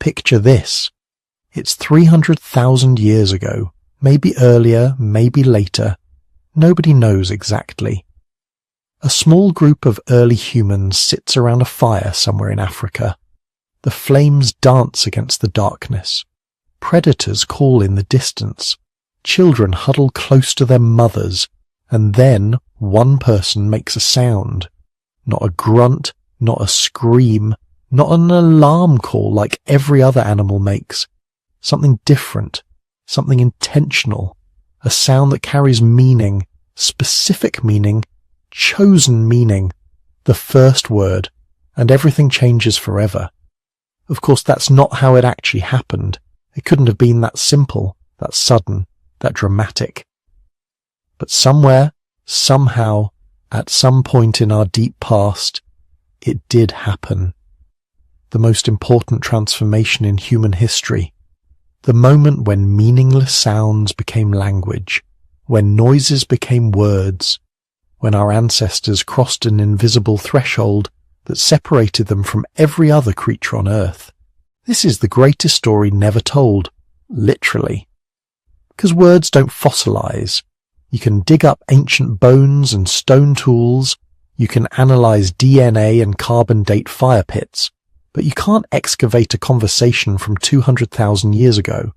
Picture this. It's 300,000 years ago, maybe earlier, maybe later. Nobody knows exactly. A small group of early humans sits around a fire somewhere in Africa. The flames dance against the darkness. Predators call in the distance. Children huddle close to their mothers, and then one person makes a sound. Not a grunt, not a scream, not an alarm call like every other animal makes. Something different, something intentional, a sound that carries meaning, specific meaning, chosen meaning, the first word, and everything changes forever. Of course, that's not how it actually happened. It couldn't have been that simple, that sudden, that dramatic. But somewhere, somehow, at some point in our deep past, it did happen. The most important transformation in human history. The moment when meaningless sounds became language, when noises became words, when our ancestors crossed an invisible threshold that separated them from every other creature on Earth. This is the greatest story never told, literally. Because words don't fossilize. You can dig up ancient bones and stone tools, you can analyze DNA and carbon date fire pits, but you can't excavate a conversation from 200,000 years ago.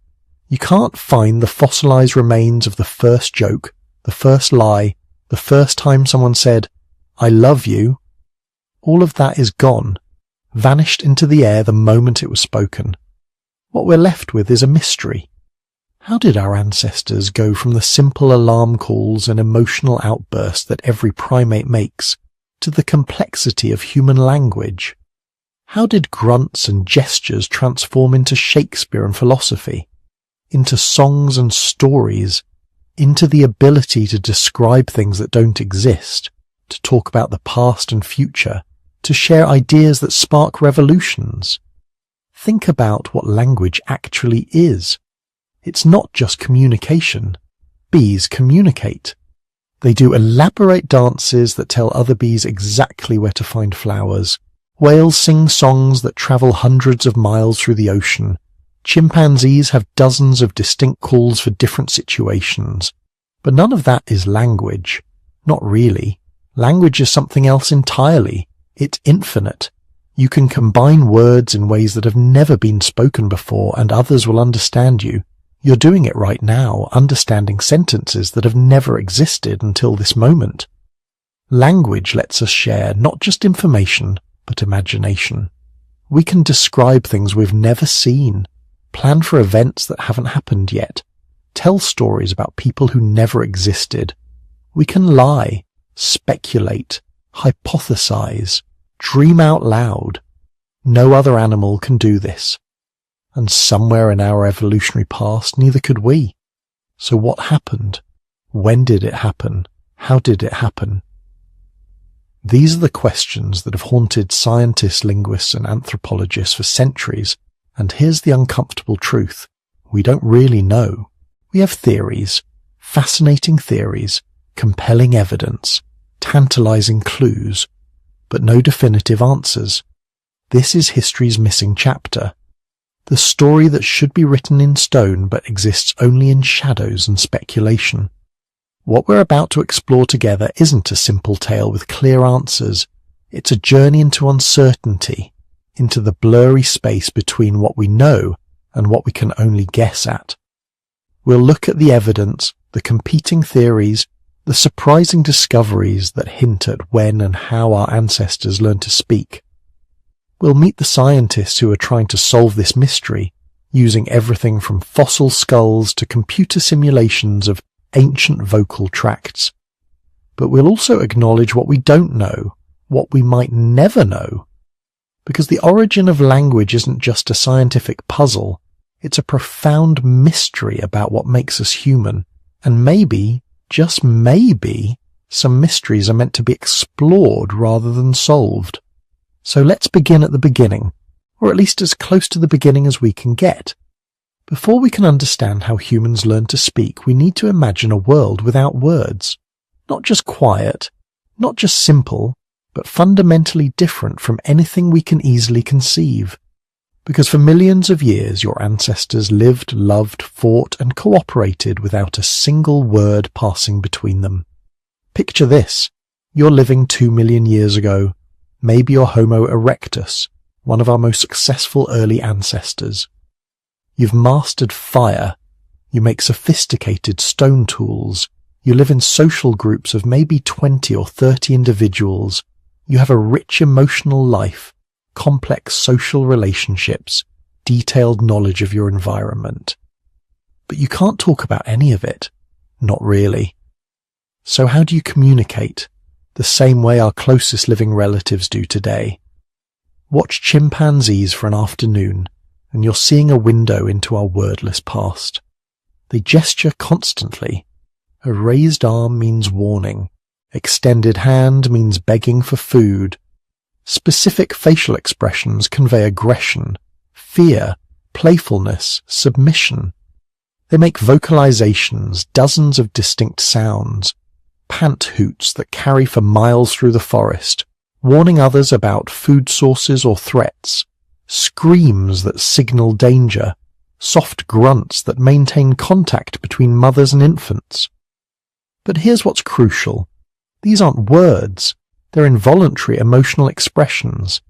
You can't find the fossilized remains of the first joke, the first lie, the first time someone said, "I love you." All of that is gone, vanished into the air the moment it was spoken. What we're left with is a mystery. How did our ancestors go from the simple alarm calls and emotional outbursts that every primate makes to the complexity of human language? How did grunts and gestures transform into Shakespeare and philosophy, into songs and stories, into the ability to describe things that don't exist, to talk about the past and future, to share ideas that spark revolutions? Think about what language actually is. It's not just communication. Bees communicate. They do elaborate dances that tell other bees exactly where to find flowers. Whales sing songs that travel hundreds of miles through the ocean. Chimpanzees have dozens of distinct calls for different situations. But none of that is language. Not really. Language is something else entirely. It's infinite. You can combine words in ways that have never been spoken before, and others will understand you. You're doing it right now, understanding sentences that have never existed until this moment. Language lets us share not just information, but imagination. We can describe things we've never seen, plan for events that haven't happened yet, tell stories about people who never existed. We can lie, speculate, hypothesize, dream out loud. No other animal can do this. And somewhere in our evolutionary past, neither could we. So what happened? When did it happen? How did it happen? These are the questions that have haunted scientists, linguists, and anthropologists for centuries, and here's the uncomfortable truth. We don't really know. We have theories, fascinating theories, compelling evidence, tantalizing clues, but no definitive answers. This is history's missing chapter. The story that should be written in stone but exists only in shadows and speculation. What we're about to explore together isn't a simple tale with clear answers. It's a journey into uncertainty, into the blurry space between what we know and what we can only guess at. We'll look at the evidence, the competing theories, the surprising discoveries that hint at when and how our ancestors learned to speak. We'll meet the scientists who are trying to solve this mystery, using everything from fossil skulls to computer simulations of ancient vocal tracts. But we'll also acknowledge what we don't know, what we might never know. Because the origin of language isn't just a scientific puzzle, it's a profound mystery about what makes us human. And maybe, just maybe, some mysteries are meant to be explored rather than solved. So let's begin at the beginning, or at least as close to the beginning as we can get. Before we can understand how humans learn to speak, we need to imagine a world without words. Not just quiet, not just simple, but fundamentally different from anything we can easily conceive. Because for millions of years your ancestors lived, loved, fought, and cooperated without a single word passing between them. Picture this. You're living 2 million years ago. Maybe you're Homo erectus, one of our most successful early ancestors. You've mastered fire. You make sophisticated stone tools. You live in social groups of maybe 20 or 30 individuals. You have a rich emotional life, complex social relationships, detailed knowledge of your environment. But you can't talk about any of it. Not really. So how do you communicate? The same way our closest living relatives do today. Watch chimpanzees for an afternoon, and you're seeing a window into our wordless past. They gesture constantly. A raised arm means warning. Extended hand means begging for food. Specific facial expressions convey aggression, fear, playfulness, submission. They make vocalizations, dozens of distinct sounds, pant hoots that carry for miles through the forest, warning others about food sources or threats, screams that signal danger, soft grunts that maintain contact between mothers and infants. But here's what's crucial. These aren't words. They're involuntary emotional expressions.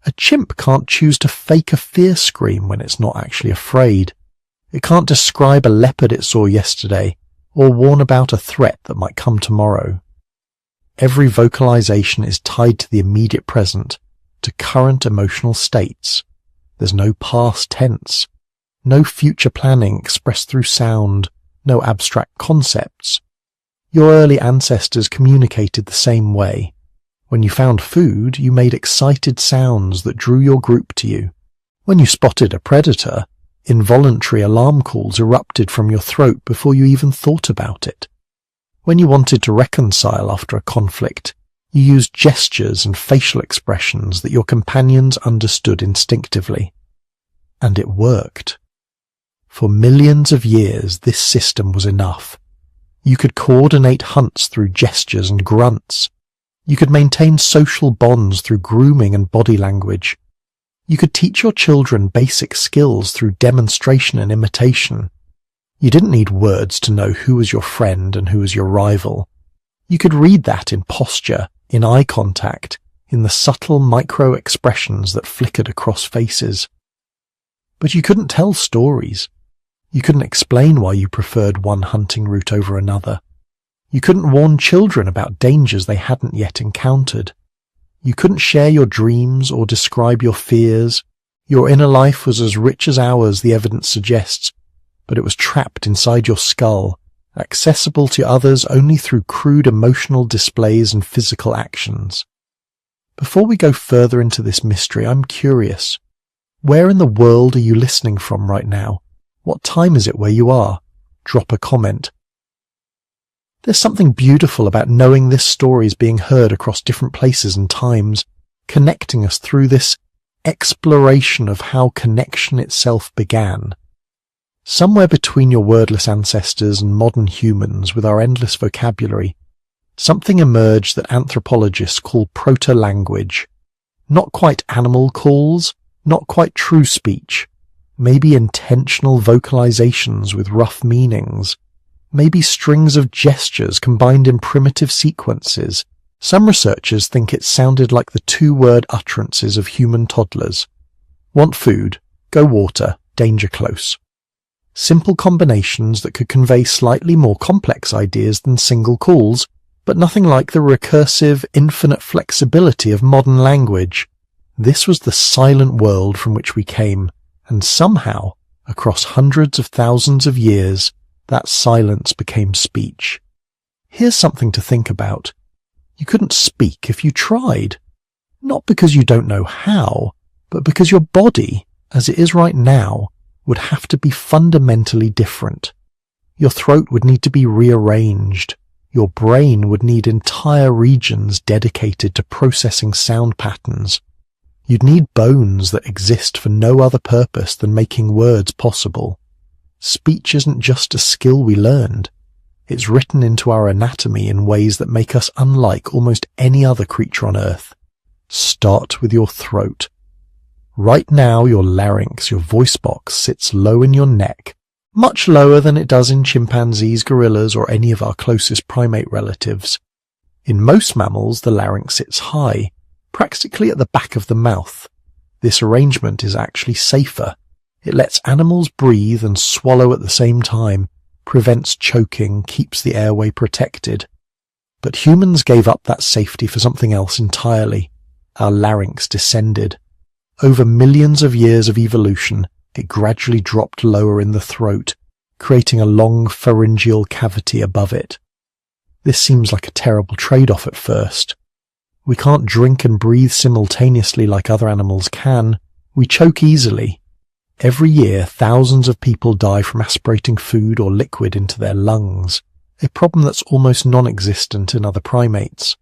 A chimp can't choose to fake a fear scream when it's not actually afraid. It can't describe a leopard it saw yesterday, or warn about a threat that might come tomorrow. Every vocalization is tied to the immediate present, to current emotional states. There's no past tense, no future planning expressed through sound, no abstract concepts. Your early ancestors communicated the same way. When you found food, you made excited sounds that drew your group to you. When you spotted a predator, involuntary alarm calls erupted from your throat before you even thought about it. When you wanted to reconcile after a conflict, you used gestures and facial expressions that your companions understood instinctively. And it worked. For millions of years, this system was enough. You could coordinate hunts through gestures and grunts. You could maintain social bonds through grooming and body language. You could teach your children basic skills through demonstration and imitation. You didn't need words to know who was your friend and who was your rival. You could read that in posture, in eye contact, in the subtle micro-expressions that flickered across faces. But you couldn't tell stories. You couldn't explain why you preferred one hunting route over another. You couldn't warn children about dangers they hadn't yet encountered. You couldn't share your dreams or describe your fears. Your inner life was as rich as ours, the evidence suggests, but it was trapped inside your skull, accessible to others only through crude emotional displays and physical actions. Before we go further into this mystery, I'm curious. Where in the world are you listening from right now? What time is it where you are? Drop a comment. There's something beautiful about knowing this story is being heard across different places and times, connecting us through this exploration of how connection itself began. Somewhere between your wordless ancestors and modern humans with our endless vocabulary, something emerged that anthropologists call proto-language. Not quite animal calls, not quite true speech, maybe intentional vocalizations with rough meanings, maybe strings of gestures combined in primitive sequences. Some researchers think it sounded like the two-word utterances of human toddlers. Want food, go water, danger close. Simple combinations that could convey slightly more complex ideas than single calls, but nothing like the recursive, infinite flexibility of modern language. This was the silent world from which we came, and somehow, across hundreds of thousands of years, that silence became speech. Here's something to think about. You couldn't speak if you tried. Not because you don't know how, but because your body, as it is right now, would have to be fundamentally different. Your throat would need to be rearranged. Your brain would need entire regions dedicated to processing sound patterns. You'd need bones that exist for no other purpose than making words possible. Speech isn't just a skill we learned. It's written into our anatomy in ways that make us unlike almost any other creature on Earth. Start with your throat. Right now, your larynx, your voice box, sits low in your neck, much lower than it does in chimpanzees, gorillas, or any of our closest primate relatives. In most mammals, the larynx sits high, practically at the back of the mouth. This arrangement is actually safer. It lets animals breathe and swallow at the same time, prevents choking, keeps the airway protected. But humans gave up that safety for something else entirely. Our larynx descended. Over millions of years of evolution, it gradually dropped lower in the throat, creating a long pharyngeal cavity above it. This seems like a terrible trade-off at first. We can't drink and breathe simultaneously like other animals can. We choke easily. Every year, thousands of people die from aspirating food or liquid into their lungs, a problem that's almost non-existent in other primates.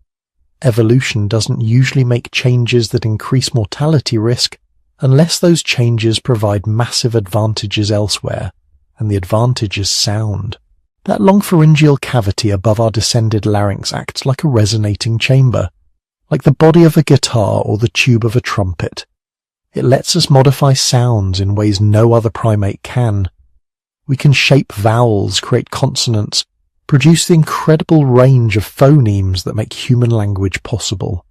Evolution doesn't usually make changes that increase mortality risk unless those changes provide massive advantages elsewhere, and the advantage is sound. That long pharyngeal cavity above our descended larynx acts like a resonating chamber, like the body of a guitar or the tube of a trumpet. It lets us modify sounds in ways no other primate can. We can shape vowels, create consonants, produce the incredible range of phonemes that make human language possible.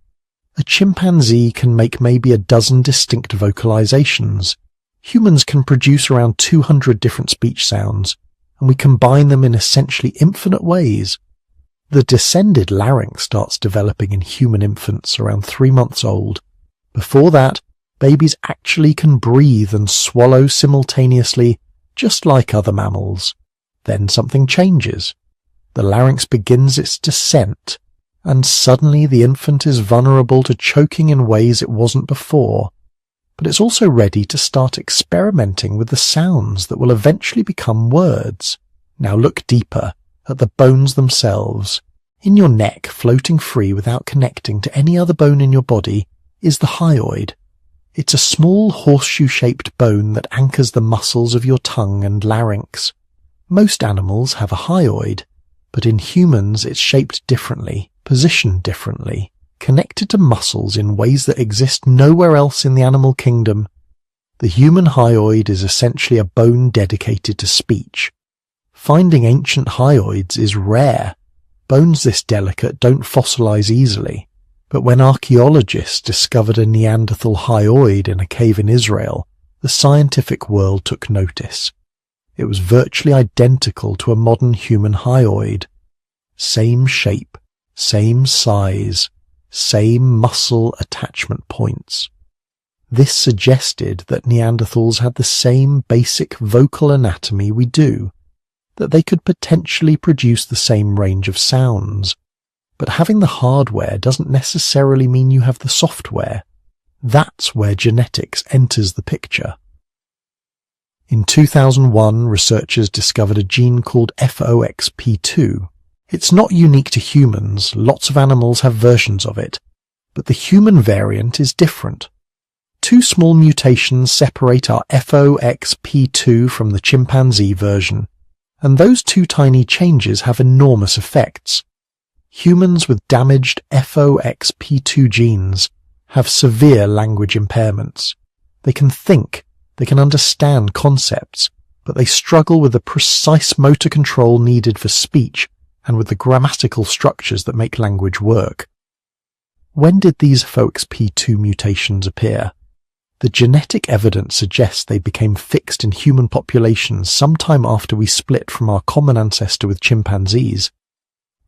A chimpanzee can make maybe a dozen distinct vocalizations. Humans can produce around 200 different speech sounds, and we combine them in essentially infinite ways. The descended larynx starts developing in human infants around 3 months old. Before that, babies actually can breathe and swallow simultaneously, just like other mammals. Then something changes. The larynx begins its descent, and suddenly the infant is vulnerable to choking in ways it wasn't before. But it's also ready to start experimenting with the sounds that will eventually become words. Now look deeper, at the bones themselves. In your neck, floating free without connecting to any other bone in your body, is the hyoid. It's a small horseshoe-shaped bone that anchors the muscles of your tongue and larynx. Most animals have a hyoid, but in humans it's shaped differently, positioned differently, connected to muscles in ways that exist nowhere else in the animal kingdom. The human hyoid is essentially a bone dedicated to speech. Finding ancient hyoids is rare. Bones this delicate don't fossilize easily. But when archaeologists discovered a Neanderthal hyoid in a cave in Israel, the scientific world took notice. It was virtually identical to a modern human hyoid. Same shape, same size, same muscle attachment points. This suggested that Neanderthals had the same basic vocal anatomy we do, that they could potentially produce the same range of sounds. But having the hardware doesn't necessarily mean you have the software. That's where genetics enters the picture. In 2001, researchers discovered a gene called FOXP2. It's not unique to humans, lots of animals have versions of it, but the human variant is different. 2 small mutations separate our FOXP2 from the chimpanzee version, and those 2 tiny changes have enormous effects. Humans with damaged FOXP2 genes have severe language impairments. They can think, they can understand concepts, but they struggle with the precise motor control needed for speech and with the grammatical structures that make language work. When did these FOXP2 mutations appear? The genetic evidence suggests they became fixed in human populations sometime after we split from our common ancestor with chimpanzees.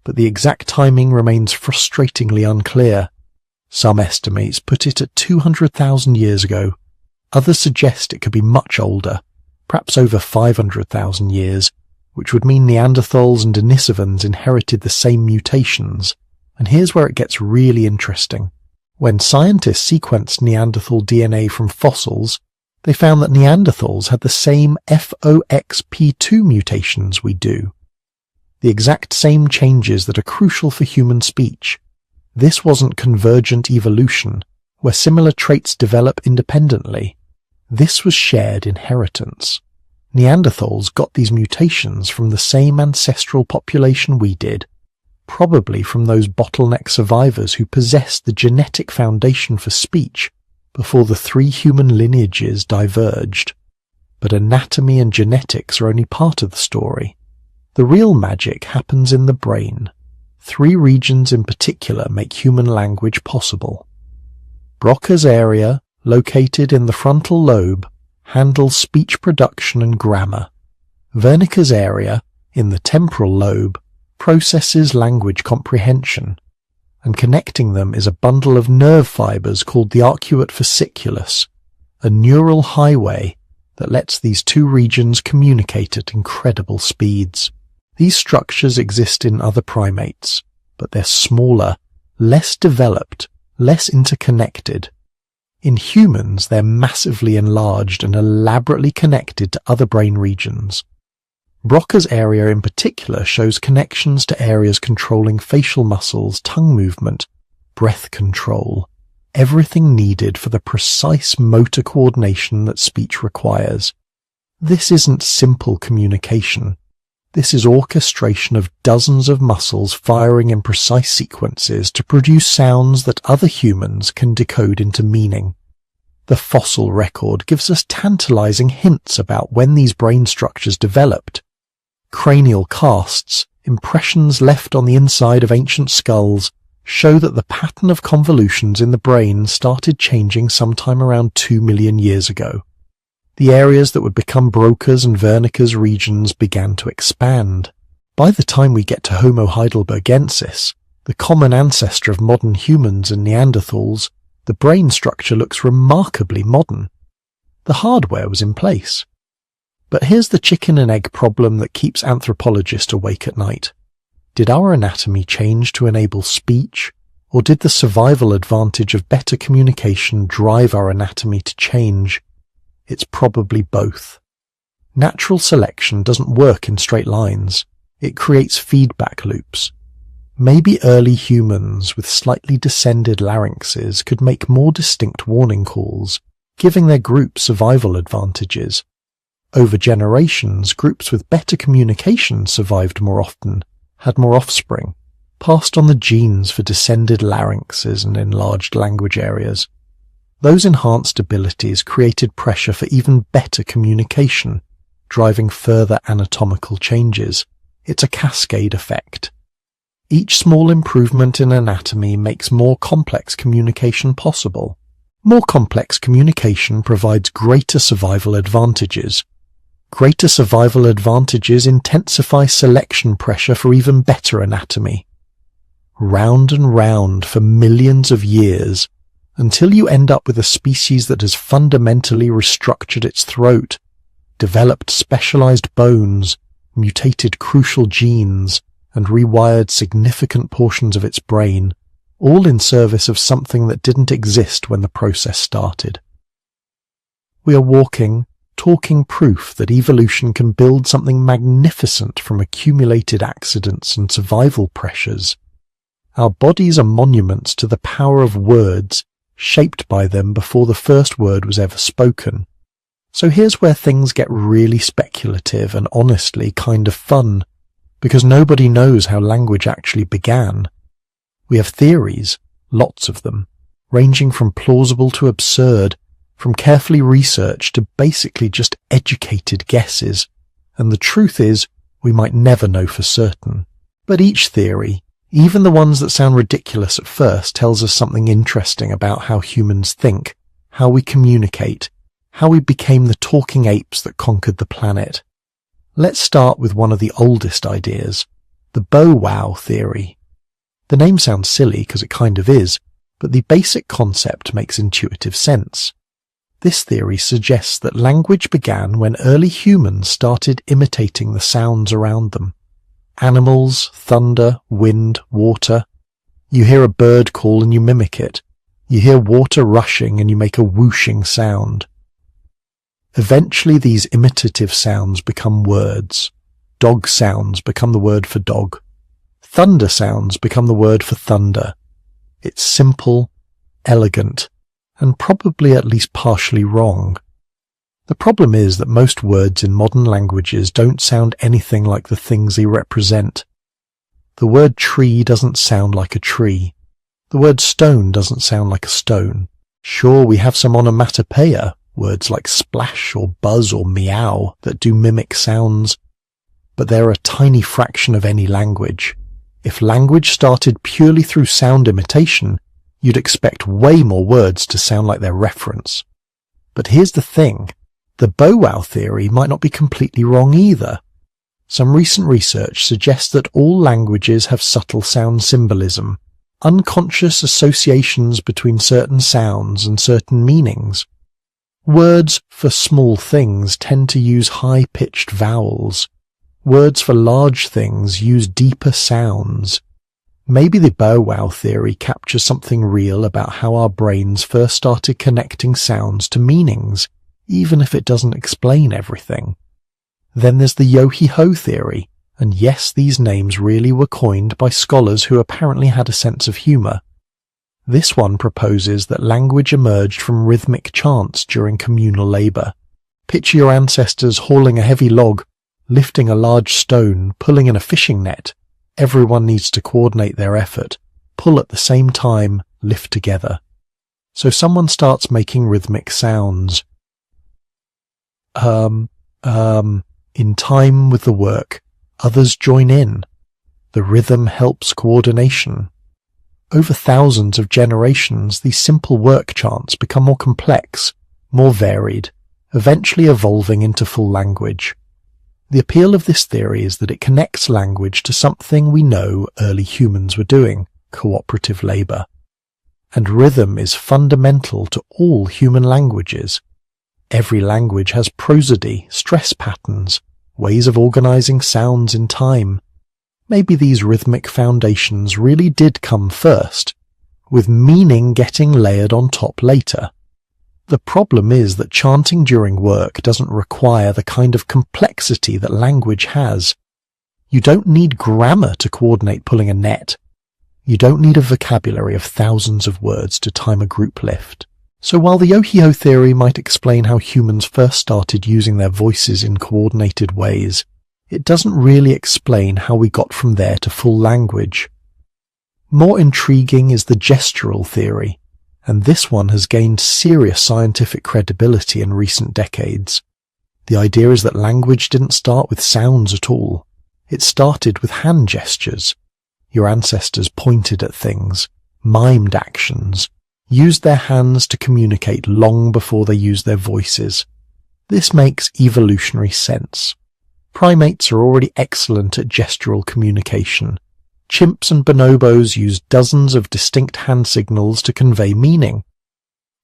But the exact timing remains frustratingly unclear. Some estimates put it at 200,000 years ago. Others suggest it could be much older, perhaps over 500,000 years, which would mean Neanderthals and Denisovans inherited the same mutations. And here's where it gets really interesting. When scientists sequenced Neanderthal DNA from fossils, they found that Neanderthals had the same FOXP2 mutations we do. The exact same changes that are crucial for human speech. This wasn't convergent evolution, where similar traits develop independently. This was shared inheritance. Neanderthals got these mutations from the same ancestral population we did, probably from those bottleneck survivors who possessed the genetic foundation for speech, before the three human lineages diverged. But anatomy and genetics are only part of the story. The real magic happens in the brain. Three regions in particular make human language possible. Broca's area, located in the frontal lobe, handles speech production and grammar. Wernicke's area, in the temporal lobe, processes language comprehension, and connecting them is a bundle of nerve fibers called the arcuate fasciculus, a neural highway that lets these two regions communicate at incredible speeds. These structures exist in other primates, but they're smaller, less developed, less interconnected. In humans, they're massively enlarged and elaborately connected to other brain regions. Broca's area in particular shows connections to areas controlling facial muscles, tongue movement, breath control, everything needed for the precise motor coordination that speech requires. This isn't simple communication. This is orchestration of dozens of muscles firing in precise sequences to produce sounds that other humans can decode into meaning. The fossil record gives us tantalizing hints about when these brain structures developed. Cranial casts, impressions left on the inside of ancient skulls, show that the pattern of convolutions in the brain started changing sometime around 2 million years ago. The areas that would become Broca's and Wernicke's regions began to expand. By the time we get to Homo heidelbergensis, the common ancestor of modern humans and Neanderthals, the brain structure looks remarkably modern. The hardware was in place. But here's the chicken and egg problem that keeps anthropologists awake at night. Did our anatomy change to enable speech, or did the survival advantage of better communication drive our anatomy to change? It's probably both. Natural selection doesn't work in straight lines. It creates feedback loops. Maybe early humans with slightly descended larynxes could make more distinct warning calls, giving their group survival advantages. Over generations, groups with better communication survived more often, had more offspring, passed on the genes for descended larynxes and enlarged language areas. Those enhanced abilities created pressure for even better communication, driving further anatomical changes. It's a cascade effect. Each small improvement in anatomy makes more complex communication possible. More complex communication provides greater survival advantages. Greater survival advantages intensify selection pressure for even better anatomy. Round and round for millions of years, until you end up with a species that has fundamentally restructured its throat, developed specialized bones, mutated crucial genes, and rewired significant portions of its brain, all in service of something that didn't exist when the process started. We are talking proof that evolution can build something magnificent from accumulated accidents and survival pressures. Our bodies are monuments to the power of words, shaped by them before the first word was ever spoken. So here's where things get really speculative and honestly kind of fun, because nobody knows how language actually began. We have theories, lots of them, ranging from plausible to absurd, from carefully researched to basically just educated guesses, and the truth is, we might never know for certain. But each theory, even the ones that sound ridiculous at first, tells us something interesting about how humans think, how we communicate, how we became the talking apes that conquered the planet. Let's start with one of the oldest ideas, the bow-wow theory. The name sounds silly because it kind of is, but the basic concept makes intuitive sense. This theory suggests that language began when early humans started imitating the sounds around them. Animals, thunder, wind, water. You hear a bird call and you mimic it. You hear water rushing and you make a whooshing sound. Eventually these imitative sounds become words. Dog sounds become the word for dog. Thunder sounds become the word for thunder. It's simple, elegant, and probably at least partially wrong. The problem is that most words in modern languages don't sound anything like the things they represent. The word tree doesn't sound like a tree. The word stone doesn't sound like a stone. Sure, we have some onomatopoeia, words like splash or buzz or meow that do mimic sounds, but they're a tiny fraction of any language. If language started purely through sound imitation, you'd expect way more words to sound like their reference. But here's the thing, the bow-wow theory might not be completely wrong either. Some recent research suggests that all languages have subtle sound symbolism, unconscious associations between certain sounds and certain meanings. Words for small things tend to use high-pitched vowels. Words for large things use deeper sounds. Maybe the bow-wow theory captures something real about how our brains first started connecting sounds to meanings, even if it doesn't explain everything. Then there's the yo-he-ho theory, and yes, these names really were coined by scholars who apparently had a sense of humour. This one proposes that language emerged from rhythmic chants during communal labour. Picture your ancestors hauling a heavy log, lifting a large stone, pulling in a fishing net. Everyone needs to coordinate their effort, pull at the same time, lift together. So someone starts making rhythmic sounds. In time with the work, others join in. The rhythm helps coordination. Over thousands of generations, these simple work chants become more complex, more varied, eventually evolving into full language. The appeal of this theory is that it connects language to something we know early humans were doing, cooperative labour. And rhythm is fundamental to all human languages. Every language has prosody, stress patterns, ways of organising sounds in time. Maybe these rhythmic foundations really did come first, with meaning getting layered on top later. The problem is that chanting during work doesn't require the kind of complexity that language has. You don't need grammar to coordinate pulling a net. You don't need a vocabulary of thousands of words to time a group lift. So while the yo-he-ho theory might explain how humans first started using their voices in coordinated ways, it doesn't really explain how we got from there to full language. More intriguing is the gestural theory, and this one has gained serious scientific credibility in recent decades. The idea is that language didn't start with sounds at all. It started with hand gestures. Your ancestors pointed at things, mimed actions, used their hands to communicate long before they used their voices. This makes evolutionary sense. Primates are already excellent at gestural communication. Chimps and bonobos use dozens of distinct hand signals to convey meaning.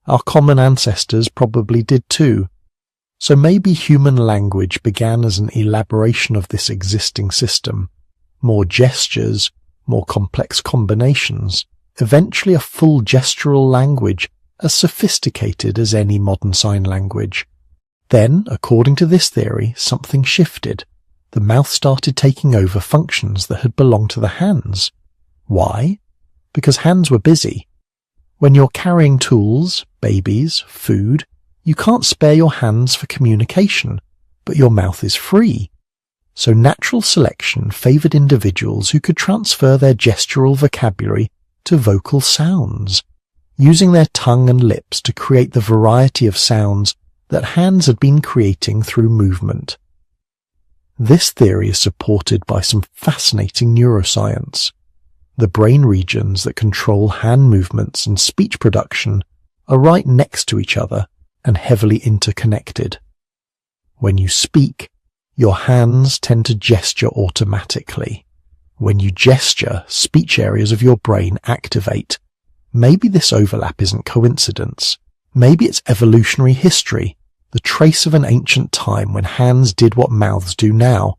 Our common ancestors probably did too. So maybe human language began as an elaboration of this existing system. More gestures, more complex combinations. Eventually a full gestural language as sophisticated as any modern sign language. Then, according to this theory, something shifted. The mouth started taking over functions that had belonged to the hands. Why? Because hands were busy. When you're carrying tools, babies, food, you can't spare your hands for communication, but your mouth is free. So natural selection favoured individuals who could transfer their gestural vocabulary to vocal sounds, using their tongue and lips to create the variety of sounds that hands had been creating through movement. This theory is supported by some fascinating neuroscience. The brain regions that control hand movements and speech production are right next to each other and heavily interconnected. When you speak, your hands tend to gesture automatically. When you gesture, speech areas of your brain activate. Maybe this overlap isn't coincidence. Maybe it's evolutionary history, the trace of an ancient time when hands did what mouths do now.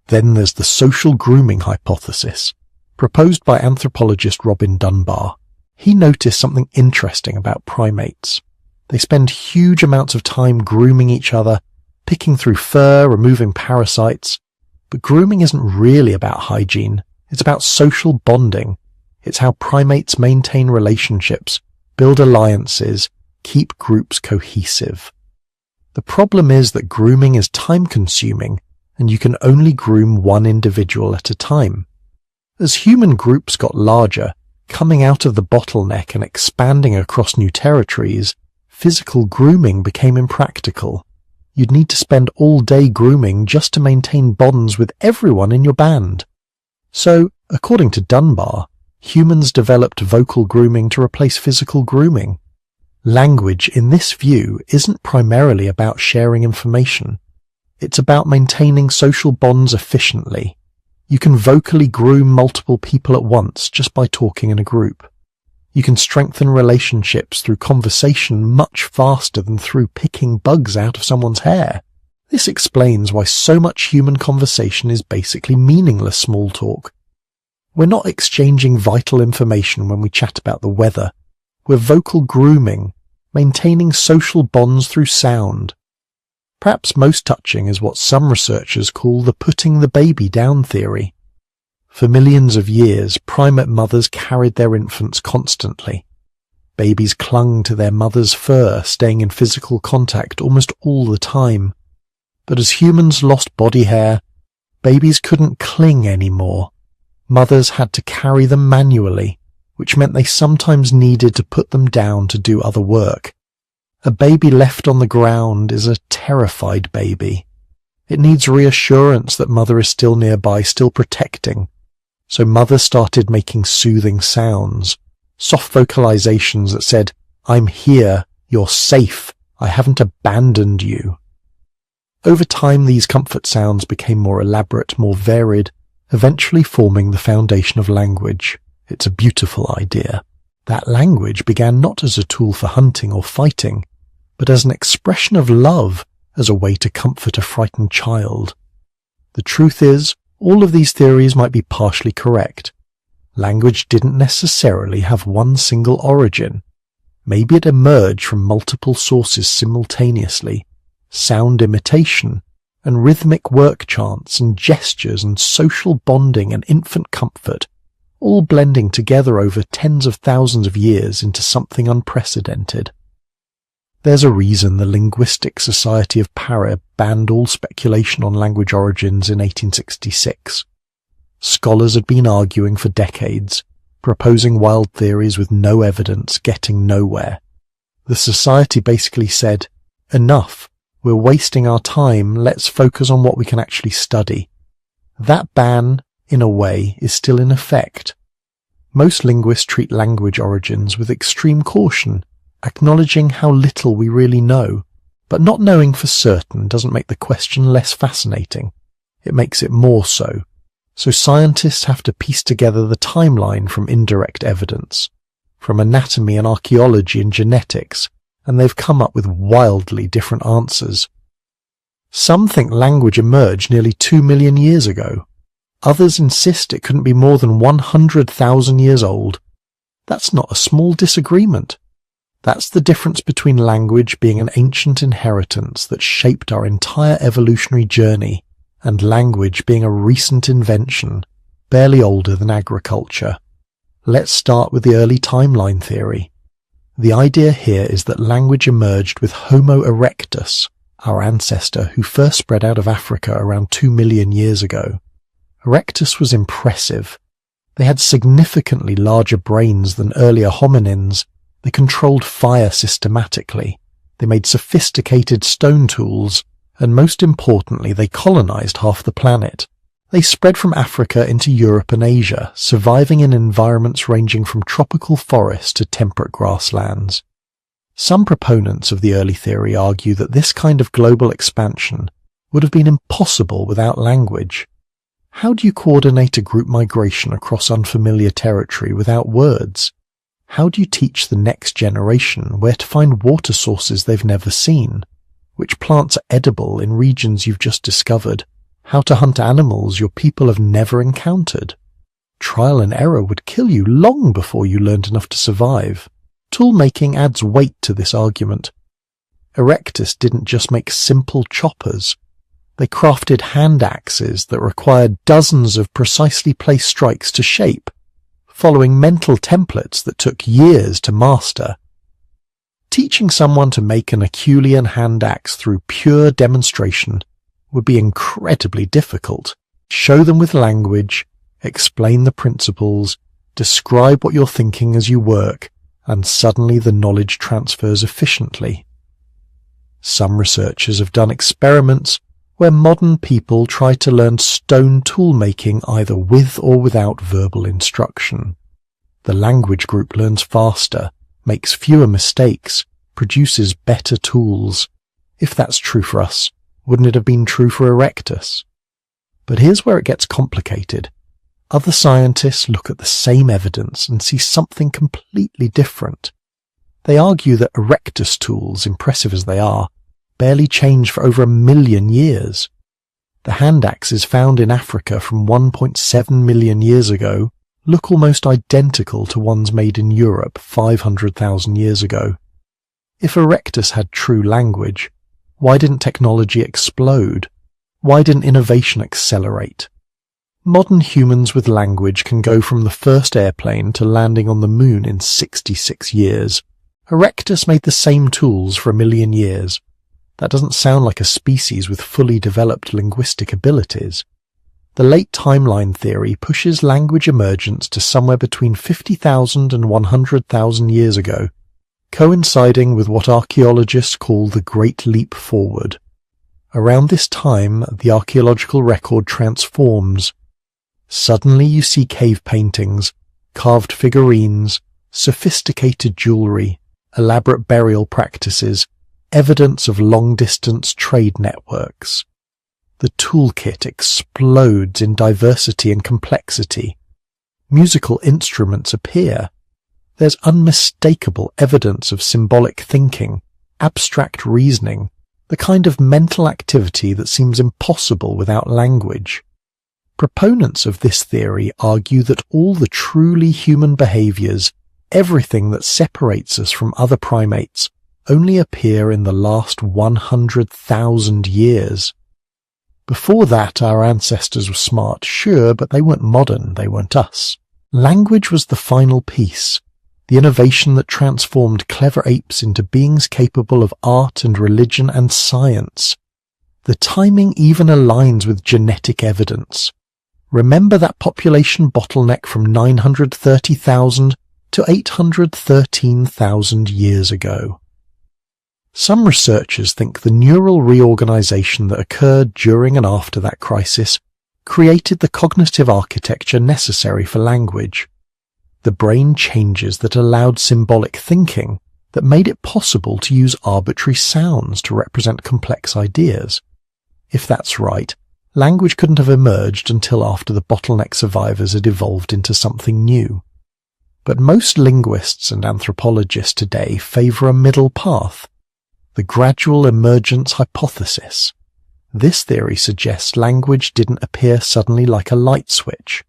Then there's the social grooming hypothesis, proposed by anthropologist Robin Dunbar. He noticed something interesting about primates. They spend huge amounts of time grooming each other, picking through fur, removing parasites. But grooming isn't really about hygiene. It's about social bonding. It's how primates maintain relationships, build alliances, keep groups cohesive. The problem is that grooming is time-consuming, and you can only groom one individual at a time. As human groups got larger, Coming out of the bottleneck and expanding across new territories, physical grooming became impractical. You'd need to spend all day grooming just to maintain bonds with everyone in your band. So, according to Dunbar, humans developed vocal grooming to replace physical grooming. Language, in this view, isn't primarily about sharing information. It's about maintaining social bonds efficiently. You can vocally groom multiple people at once just by talking in a group. You can strengthen relationships through conversation much faster than through picking bugs out of someone's hair. This explains why so much human conversation is basically meaningless small talk. We're not exchanging vital information when we chat about the weather. We're vocal grooming, maintaining social bonds through sound. Perhaps most touching is what some researchers call the putting the baby down theory. For millions of years, primate mothers carried their infants constantly. Babies clung to their mother's fur, staying in physical contact almost all the time. But as humans lost body hair, babies couldn't cling anymore. Mothers had to carry them manually, which meant they sometimes needed to put them down to do other work. A baby left on the ground is a terrified baby. It needs reassurance that mother is still nearby, still protecting. So mother started making soothing sounds, soft vocalizations that said, "I'm here, you're safe, I haven't abandoned you." Over time, these comfort sounds became more elaborate, more varied, eventually forming the foundation of language. It's a beautiful idea. That language began not as a tool for hunting or fighting, but as an expression of love, as a way to comfort a frightened child. The truth is, all of these theories might be partially correct. Language didn't necessarily have one single origin. Maybe it emerged from multiple sources simultaneously. Sound imitation, and rhythmic work chants and gestures and social bonding and infant comfort, all blending together over tens of thousands of years into something unprecedented. There's a reason the Linguistic Society of Paris banned all speculation on language origins in 1866. Scholars had been arguing for decades, proposing wild theories with no evidence, getting nowhere. The society basically said, "Enough. We're wasting our time, let's focus on what we can actually study." That ban, in a way, is still in effect. Most linguists treat language origins with extreme caution, acknowledging how little we really know, but not knowing for certain doesn't make the question less fascinating. It makes it more so. So scientists have to piece together the timeline from indirect evidence, from anatomy and archaeology and genetics, and they've come up with wildly different answers. Some think language emerged nearly 2 million years ago. Others insist it couldn't be more than 100,000 years old. That's not a small disagreement. That's the difference between language being an ancient inheritance that shaped our entire evolutionary journey, and language being a recent invention, barely older than agriculture. Let's start with the early timeline theory. The idea here is that language emerged with Homo erectus, our ancestor who first spread out of Africa around 2 million years ago. Erectus was impressive. They had significantly larger brains than earlier hominins. They controlled fire systematically. They made sophisticated stone tools, and most importantly, they colonized half the planet. They spread from Africa into Europe and Asia, surviving in environments ranging from tropical forests to temperate grasslands. Some proponents of the early theory argue that this kind of global expansion would have been impossible without language. How do you coordinate a group migration across unfamiliar territory without words? How do you teach the next generation where to find water sources they've never seen? Which plants are edible in regions you've just discovered? How to hunt animals your people have never encountered? Trial and error would kill you long before you learned enough to survive. Tool-making adds weight to this argument. Erectus didn't just make simple choppers. They crafted hand axes that required dozens of precisely placed strikes to shape, following mental templates that took years to master. Teaching someone to make an Herculean hand axe through pure demonstration would be incredibly difficult. Show them with language, explain the principles, Describe what you're thinking as you work, and suddenly the knowledge transfers efficiently. Some researchers have done experiments where modern people try to learn stone tool-making either with or without verbal instruction. The language group learns faster, makes fewer mistakes, produces better tools. If that's true for us, wouldn't it have been true for Erectus? But here's where it gets complicated. Other scientists look at the same evidence and see something completely different. They argue that Erectus tools, impressive as they are, barely changed for over 1 million years. The hand axes found in Africa from 1.7 million years ago look almost identical to ones made in Europe 500,000 years ago. If Erectus had true language, why didn't technology explode? Why didn't innovation accelerate? Modern humans with language can go from the first airplane to landing on the moon in 66 years. Erectus made the same tools for 1 million years. That doesn't sound like a species with fully developed linguistic abilities. The late timeline theory pushes language emergence to somewhere between 50,000 and 100,000 years ago, coinciding with what archaeologists call the Great Leap Forward. Around this time, the archaeological record transforms. Suddenly you see cave paintings, carved figurines, sophisticated jewelry, elaborate burial practices, evidence of long-distance trade networks. The toolkit explodes in diversity and complexity. Musical instruments appear. There's unmistakable evidence of symbolic thinking, abstract reasoning, the kind of mental activity that seems impossible without language. Proponents of this theory argue that all the truly human behaviors, everything that separates us from other primates, only appear in the last 100,000 years. Before that, our ancestors were smart, sure, but they weren't modern, they weren't us. Language was the final piece, the innovation that transformed clever apes into beings capable of art and religion and science. The timing even aligns with genetic evidence. Remember that population bottleneck from 930,000 to 813,000 years ago. Some researchers think the neural reorganization that occurred during and after that crisis created the cognitive architecture necessary for language. The brain changes that allowed symbolic thinking, that made it possible to use arbitrary sounds to represent complex ideas. If that's right, language couldn't have emerged until after the bottleneck survivors had evolved into something new. But most linguists and anthropologists today favor a middle path, the gradual emergence hypothesis. This theory suggests language didn't appear suddenly like a light switch.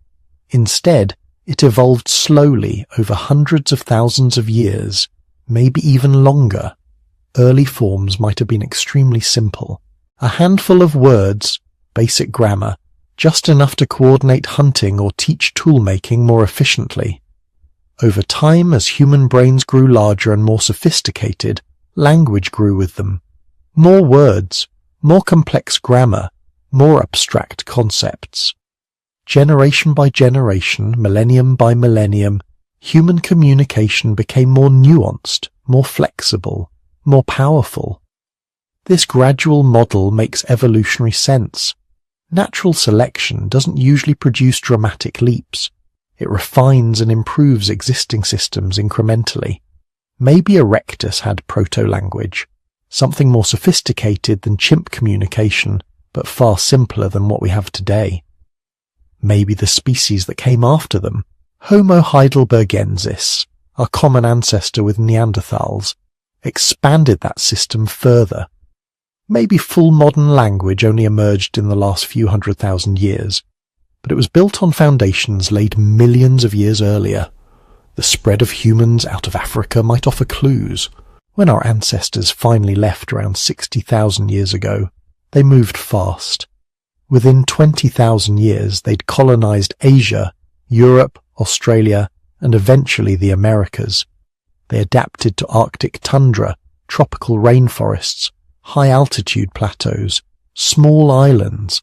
Instead, it evolved slowly over hundreds of thousands of years, maybe even longer. Early forms might have been extremely simple. A handful of words, basic grammar, just enough to coordinate hunting or teach tool-making more efficiently. Over time, as human brains grew larger and more sophisticated, language grew with them. More words, more complex grammar, more abstract concepts. Generation by generation, millennium by millennium, human communication became more nuanced, more flexible, more powerful. This gradual model makes evolutionary sense. Natural selection doesn't usually produce dramatic leaps. It refines and improves existing systems incrementally. Maybe Erectus had proto-language, something more sophisticated than chimp communication, but far simpler than what we have today. Maybe the species that came after them, Homo heidelbergensis, our common ancestor with Neanderthals, expanded that system further. Maybe full modern language only emerged in the last few 100,000 years, but it was built on foundations laid millions of years earlier. The spread of humans out of Africa might offer clues. When our ancestors finally left around 60,000 years ago, they moved fast. Within 20,000 years, they'd colonized Asia, Europe, Australia, and eventually the Americas. They adapted to Arctic tundra, tropical rainforests, high-altitude plateaus, small islands.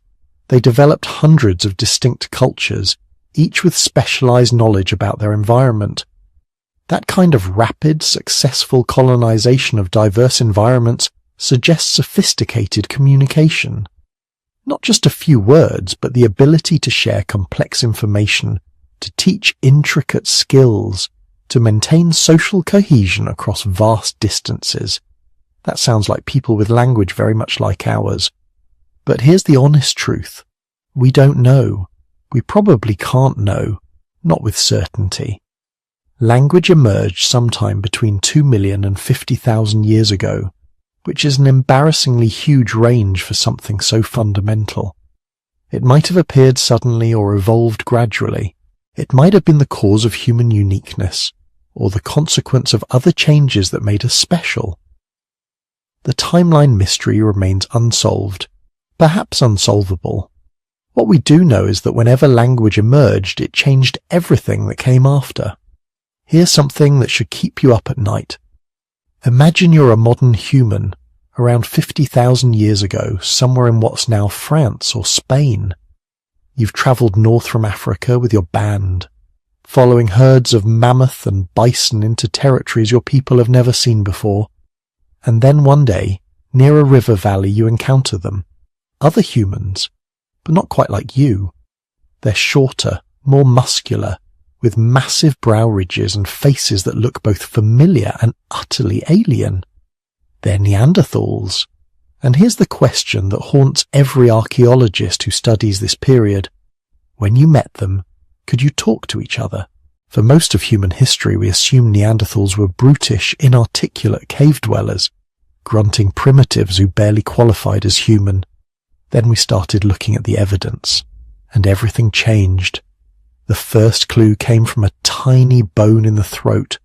They developed hundreds of distinct cultures, each with specialized knowledge about their environment. That kind of rapid, successful colonization of diverse environments suggests sophisticated communication. Not just a few words, but the ability to share complex information, to teach intricate skills, to maintain social cohesion across vast distances. That sounds like people with language very much like ours. But here's the honest truth. We don't know. We probably can't know, not with certainty. Language emerged sometime between 2 million and 50,000 years ago, which is an embarrassingly huge range for something so fundamental. It might have appeared suddenly or evolved gradually. It might have been the cause of human uniqueness, or the consequence of other changes that made us special. The timeline mystery remains unsolved, perhaps unsolvable. What we do know is that whenever language emerged, it changed everything that came after. Here's something that should keep you up at night. Imagine you're a modern human, around 50,000 years ago, somewhere in what's now France or Spain. You've travelled north from Africa with your band, following herds of mammoth and bison into territories your people have never seen before. And then one day, near a river valley, you encounter them. Other humans, but not quite like you. They're shorter, more muscular, with massive brow ridges and faces that look both familiar and utterly alien. They're Neanderthals. And here's the question that haunts every archaeologist who studies this period. When you met them, could you talk to each other? For most of human history, we assume Neanderthals were brutish, inarticulate cave dwellers, grunting primitives who barely qualified as human. Then we started looking at the evidence, and everything changed. The first clue came from a tiny bone in the throat.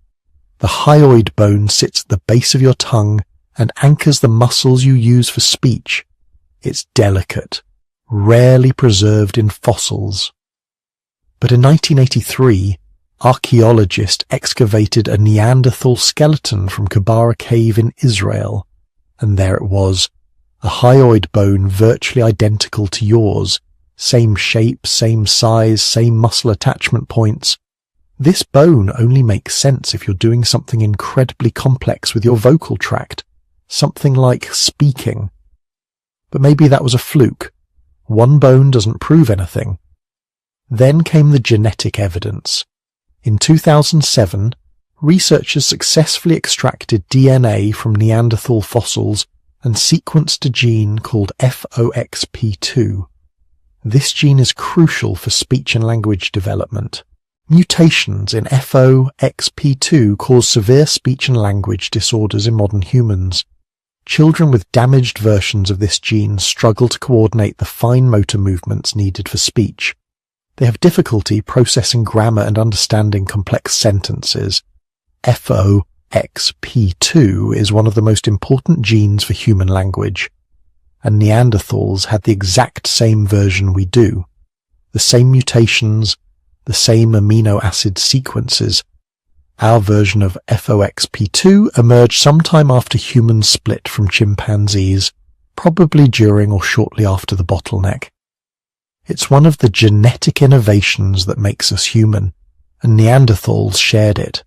The hyoid bone sits at the base of your tongue and anchors the muscles you use for speech. It's delicate, rarely preserved in fossils. But in 1983, archaeologists excavated a Neanderthal skeleton from Kibara Cave in Israel, and there it was, a hyoid bone virtually identical to yours, same shape, same size, same muscle attachment points. This bone only makes sense if you're doing something incredibly complex with your vocal tract, something like speaking. But maybe that was a fluke. One bone doesn't prove anything. Then came the genetic evidence. In 2007, researchers successfully extracted DNA from Neanderthal fossils and sequenced a gene called FOXP2. This gene is crucial for speech and language development. Mutations in FOXP2 cause severe speech and language disorders in modern humans. Children with damaged versions of this gene struggle to coordinate the fine motor movements needed for speech. They have difficulty processing grammar and understanding complex sentences. FOXP2 is one of the most important genes for human language. And Neanderthals had the exact same version we do. The same mutations, the same amino acid sequences. Our version of FOXP2 emerged sometime after humans split from chimpanzees, probably during or shortly after the bottleneck. It's one of the genetic innovations that makes us human, and Neanderthals shared it.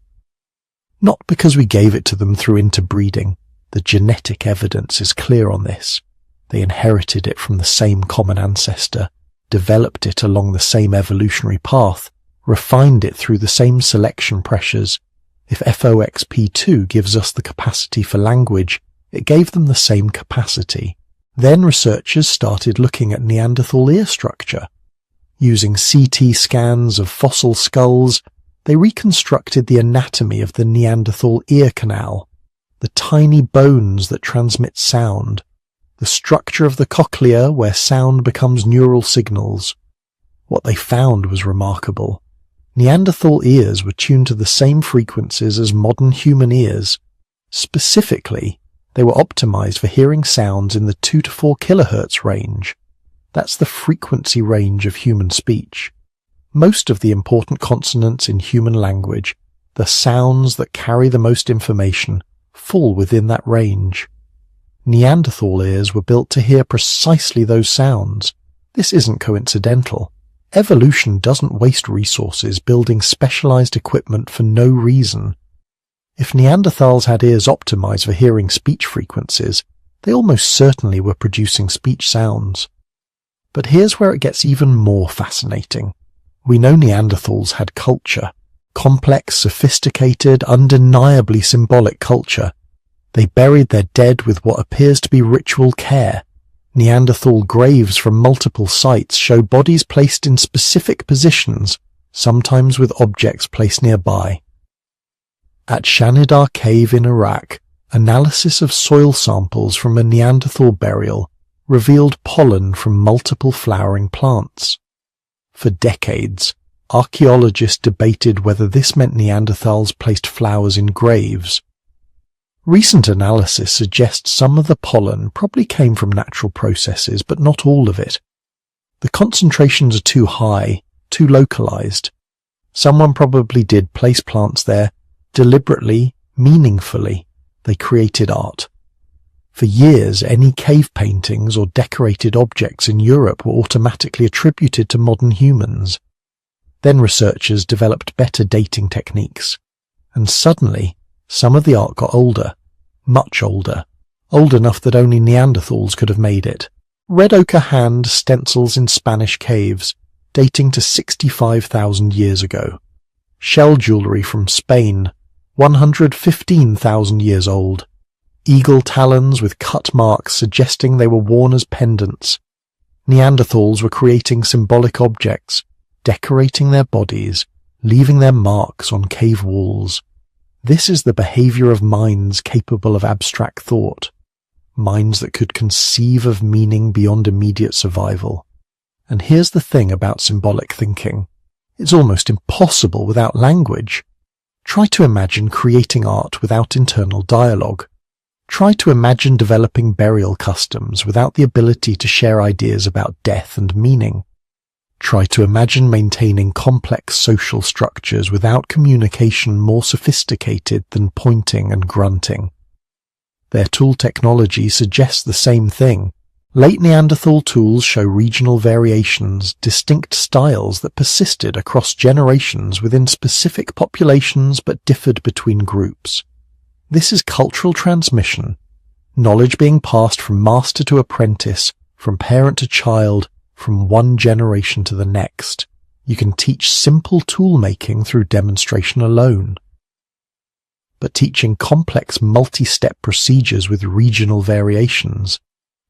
Not because we gave it to them through interbreeding. The genetic evidence is clear on this. They inherited it from the same common ancestor, developed it along the same evolutionary path, refined it through the same selection pressures. If FOXP2 gives us the capacity for language, it gave them the same capacity. Then researchers started looking at Neanderthal ear structure. Using CT scans of fossil skulls, they reconstructed the anatomy of the Neanderthal ear canal, the tiny bones that transmit sound, the structure of the cochlea where sound becomes neural signals. What they found was remarkable. Neanderthal ears were tuned to the same frequencies as modern human ears. Specifically, they were optimized for hearing sounds in the 2 to 4 kilohertz range. That's the frequency range of human speech. Most of the important consonants in human language, the sounds that carry the most information, fall within that range. Neanderthal ears were built to hear precisely those sounds. This isn't coincidental. Evolution doesn't waste resources building specialized equipment for no reason. If Neanderthals had ears optimized for hearing speech frequencies, they almost certainly were producing speech sounds. But here's where it gets even more fascinating. We know Neanderthals had culture. Complex, sophisticated, undeniably symbolic culture. They buried their dead with what appears to be ritual care. Neanderthal graves from multiple sites show bodies placed in specific positions, sometimes with objects placed nearby. At Shanidar Cave in Iraq, analysis of soil samples from a Neanderthal burial revealed pollen from multiple flowering plants. For decades, archaeologists debated whether this meant Neanderthals placed flowers in graves. Recent analysis suggests some of the pollen probably came from natural processes, but not all of it. The concentrations are too high, too localized. Someone probably did place plants there deliberately, meaningfully. They created art. For years, any cave paintings or decorated objects in Europe were automatically attributed to modern humans. Then researchers developed better dating techniques, and suddenly some of the art got older, much older, old enough that only Neanderthals could have made it. Red ochre hand stencils in Spanish caves, dating to 65,000 years ago. Shell jewellery from Spain, 115,000 years old. Eagle talons with cut marks suggesting they were worn as pendants. Neanderthals were creating symbolic objects, decorating their bodies, leaving their marks on cave walls. This is the behavior of minds capable of abstract thought, minds that could conceive of meaning beyond immediate survival. And here's the thing about symbolic thinking. It's almost impossible without language. Try to imagine creating art without internal dialogue. Try to imagine developing burial customs without the ability to share ideas about death and meaning. Try to imagine maintaining complex social structures without communication more sophisticated than pointing and grunting. Their tool technology suggests the same thing. Late Neanderthal tools show regional variations, distinct styles that persisted across generations within specific populations but differed between groups. This is cultural transmission, knowledge being passed from master to apprentice, from parent to child, from one generation to the next. You can teach simple tool making through demonstration alone. But teaching complex multi-step procedures with regional variations,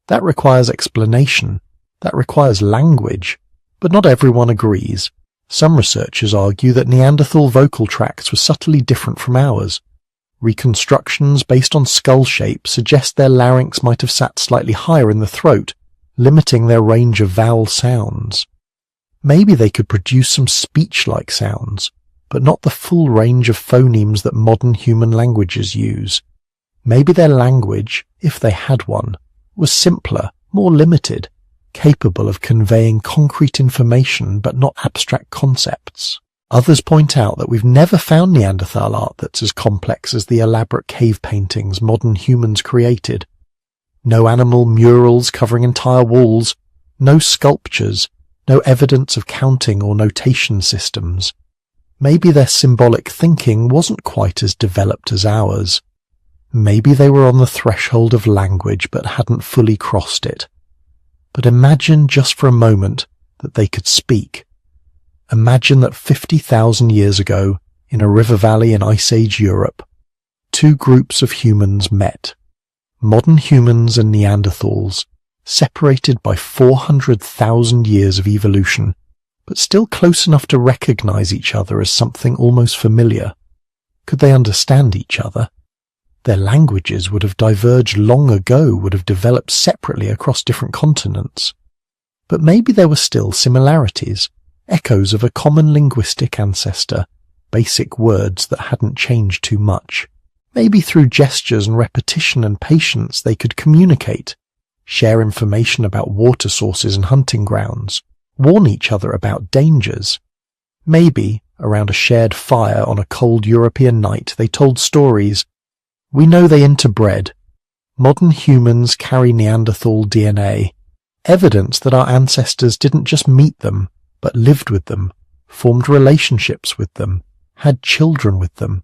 that requires explanation, that requires language, but not everyone agrees. Some researchers argue that Neanderthal vocal tracts were subtly different from ours. Reconstructions based on skull shape suggest their larynx might have sat slightly higher in the throat, limiting their range of vowel sounds. Maybe they could produce some speech-like sounds, but not the full range of phonemes that modern human languages use. Maybe their language, if they had one, was simpler, more limited, capable of conveying concrete information but not abstract concepts. Others point out that we've never found Neanderthal art that's as complex as the elaborate cave paintings modern humans created. No animal murals covering entire walls, no sculptures, no evidence of counting or notation systems. Maybe their symbolic thinking wasn't quite as developed as ours. Maybe they were on the threshold of language but hadn't fully crossed it. But imagine just for a moment that they could speak. Imagine that 50,000 years ago, in a river valley in Ice Age Europe, two groups of humans met. Modern humans and Neanderthals, separated by 400,000 years of evolution, but still close enough to recognize each other as something almost familiar. Could they understand each other? Their languages would have diverged long ago, would have developed separately across different continents. But maybe there were still similarities, echoes of a common linguistic ancestor, basic words that hadn't changed too much. Maybe through gestures and repetition and patience they could communicate, share information about water sources and hunting grounds, warn each other about dangers. Maybe, around a shared fire on a cold European night, they told stories. We know they interbred. Modern humans carry Neanderthal DNA, evidence that our ancestors didn't just meet them, but lived with them, formed relationships with them, had children with them.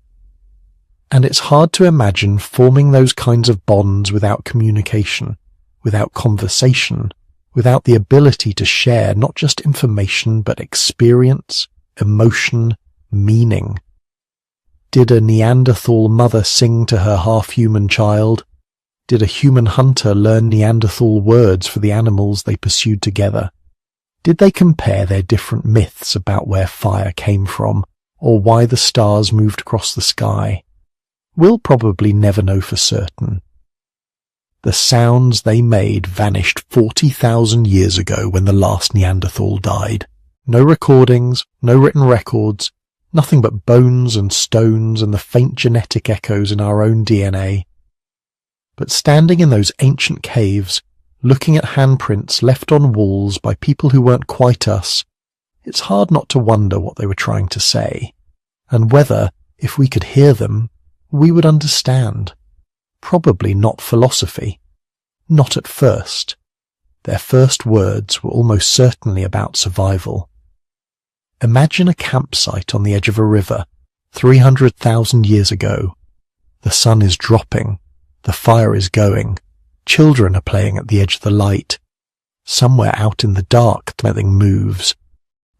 And it's hard to imagine forming those kinds of bonds without communication, without conversation, without the ability to share not just information but experience, emotion, meaning. Did a Neanderthal mother sing to her half-human child? Did a human hunter learn Neanderthal words for the animals they pursued together? Did they compare their different myths about where fire came from, or why the stars moved across the sky? We'll probably never know for certain. The sounds they made vanished 40,000 years ago when the last Neanderthal died. No recordings, no written records, nothing but bones and stones and the faint genetic echoes in our own DNA. But standing in those ancient caves, looking at handprints left on walls by people who weren't quite us, it's hard not to wonder what they were trying to say, and whether, if we could hear them, we would understand. Probably not philosophy. Not at first. Their first words were almost certainly about survival. Imagine a campsite on the edge of a river, 300,000 years ago. The sun is dropping. The fire is going. Children are playing at the edge of the light. Somewhere out in the dark, something moves.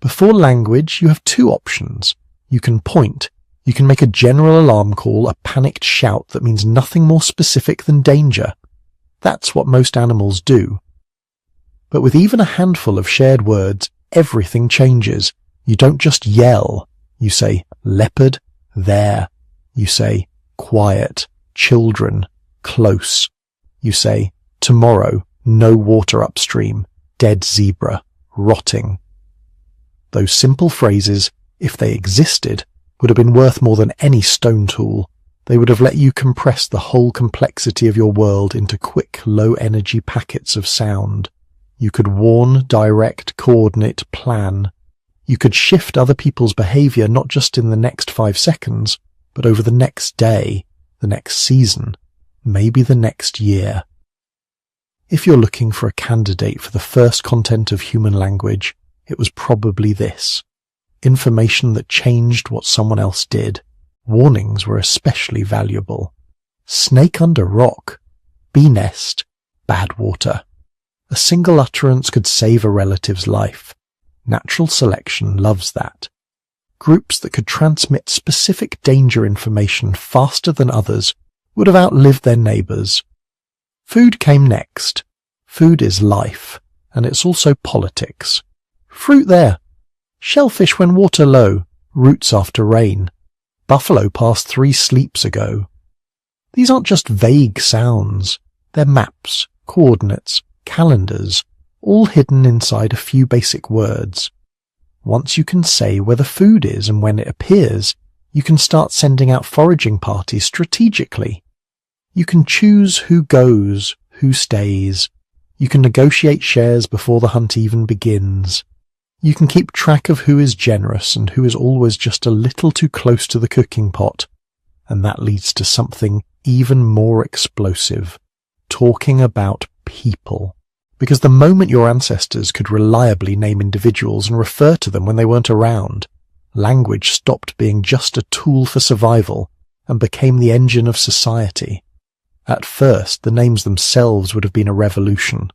Before language, you have two options. You can point. You can make a general alarm call, a panicked shout that means nothing more specific than danger. That's what most animals do. But with even a handful of shared words, everything changes. You don't just yell. You say leopard, there. You say quiet, children, close. You say tomorrow, no water upstream, dead zebra, rotting. Those simple phrases, if they existed, would have been worth more than any stone tool. They would have let you compress the whole complexity of your world into quick, low-energy packets of sound. You could warn, direct, coordinate, plan. You could shift other people's behavior not just in the next 5 seconds, but over the next day, the next season, maybe the next year. If you're looking for a candidate for the first content of human language, it was probably this. Information that changed what someone else did. Warnings were especially valuable. Snake under rock. Bee nest. Bad water. A single utterance could save a relative's life. Natural selection loves that. Groups that could transmit specific danger information faster than others would have outlived their neighbours. Food came next. Food is life, and it's also politics. Fruit there. Shellfish when water low, roots after rain. Buffalo passed 3 sleeps ago. These aren't just vague sounds. They're maps, coordinates, calendars, all hidden inside a few basic words. Once you can say where the food is and when it appears, you can start sending out foraging parties strategically. You can choose who goes, who stays. You can negotiate shares before the hunt even begins. You can keep track of who is generous and who is always just a little too close to the cooking pot. And that leads to something even more explosive. Talking about people. Because the moment your ancestors could reliably name individuals and refer to them when they weren't around, language stopped being just a tool for survival and became the engine of society. At first, the names themselves would have been a revolution.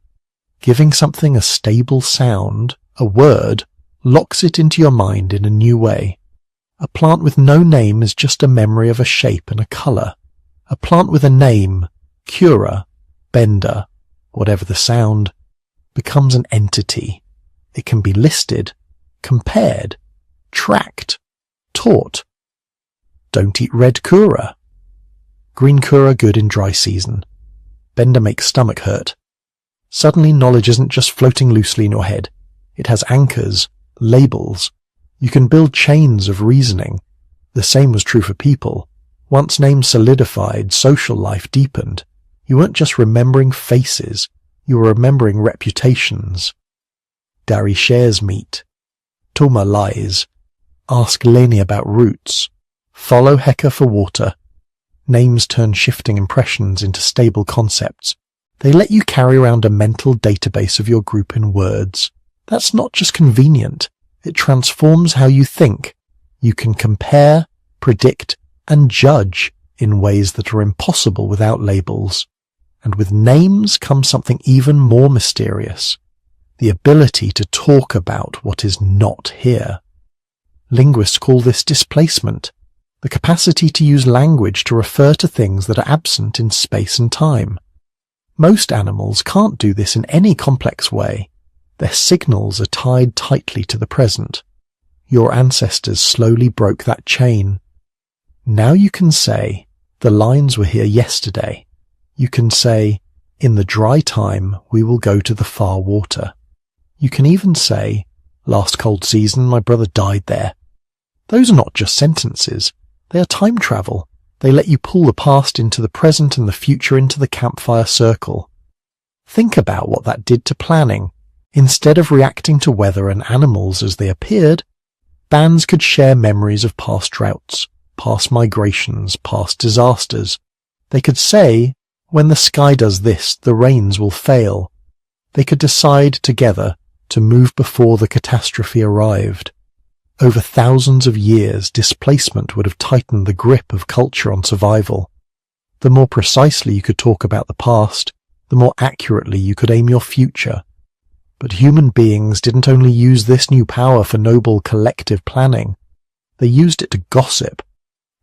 Giving something a stable sound, a word, locks it into your mind in a new way. A plant with no name is just a memory of a shape and a colour. A plant with a name, Cura, Bender, whatever the sound, becomes an entity. It can be listed, compared, tracked, taught. Don't eat red Cura. Green Cura good in dry season. Bender makes stomach hurt. Suddenly knowledge isn't just floating loosely in your head. It has anchors, labels. You can build chains of reasoning. The same was true for people. Once names solidified, social life deepened. You weren't just remembering faces, you were remembering reputations. Dari shares meat. Toma lies. Ask Leni about roots. Follow Heka for water. Names turn shifting impressions into stable concepts. They let you carry around a mental database of your group in words. That's not just convenient, It transforms how you think. You can compare, predict, and judge in ways that are impossible without labels. And with names comes something even more mysterious: the ability to talk about what is not here. Linguists call this displacement, the capacity to use language to refer to things that are absent in space and time. Most animals can't do this in any complex way. Their signals are tied tightly to the present. Your ancestors slowly broke that chain. Now you can say, the lines were here yesterday. You can say, in the dry time we will go to the far water. You can even say, last cold season my brother died there. Those are not just sentences. They are time travel. They let you pull the past into the present and the future into the campfire circle. Think about what that did to planning. Instead of reacting to weather and animals as they appeared, bands could share memories of past droughts, past migrations, past disasters. They could say, when the sky does this, the rains will fail. They could decide together to move before the catastrophe arrived. Over thousands of years, displacement would have tightened the grip of culture on survival. The more precisely you could talk about the past, the more accurately you could aim your future. But human beings didn't only use this new power for noble collective planning. They used it to gossip.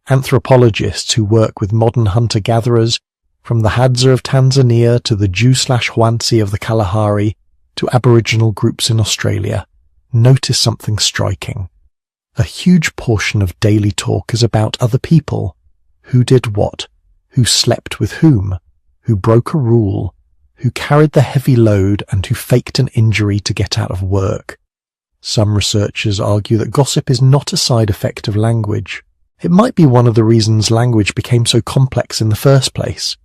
Anthropologists who work with modern hunter-gatherers, from the Hadza of Tanzania to the Jew/Hwansi of the Kalahari to Aboriginal groups in Australia, notice something striking. A huge portion of daily talk is about other people. Who did what? Who slept with whom? Who broke a rule? Who carried the heavy load and who faked an injury to get out of work? Some researchers argue that gossip is not a side effect of language. It might be one of the reasons language became so complex in the first place.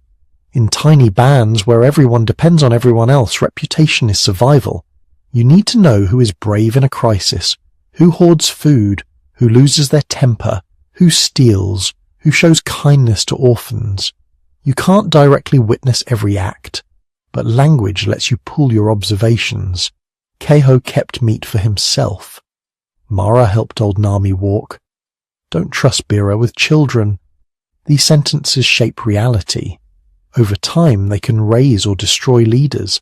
In tiny bands where everyone depends on everyone else, reputation is survival. You need to know who is brave in a crisis, who hoards food, who loses their temper, who steals, who shows kindness to orphans. You can't directly witness every act, but language lets you pull your observations. Keho kept meat for himself. Mara helped old Nami walk. Don't trust Bira with children. These sentences shape reality. Over time, they can raise or destroy leaders.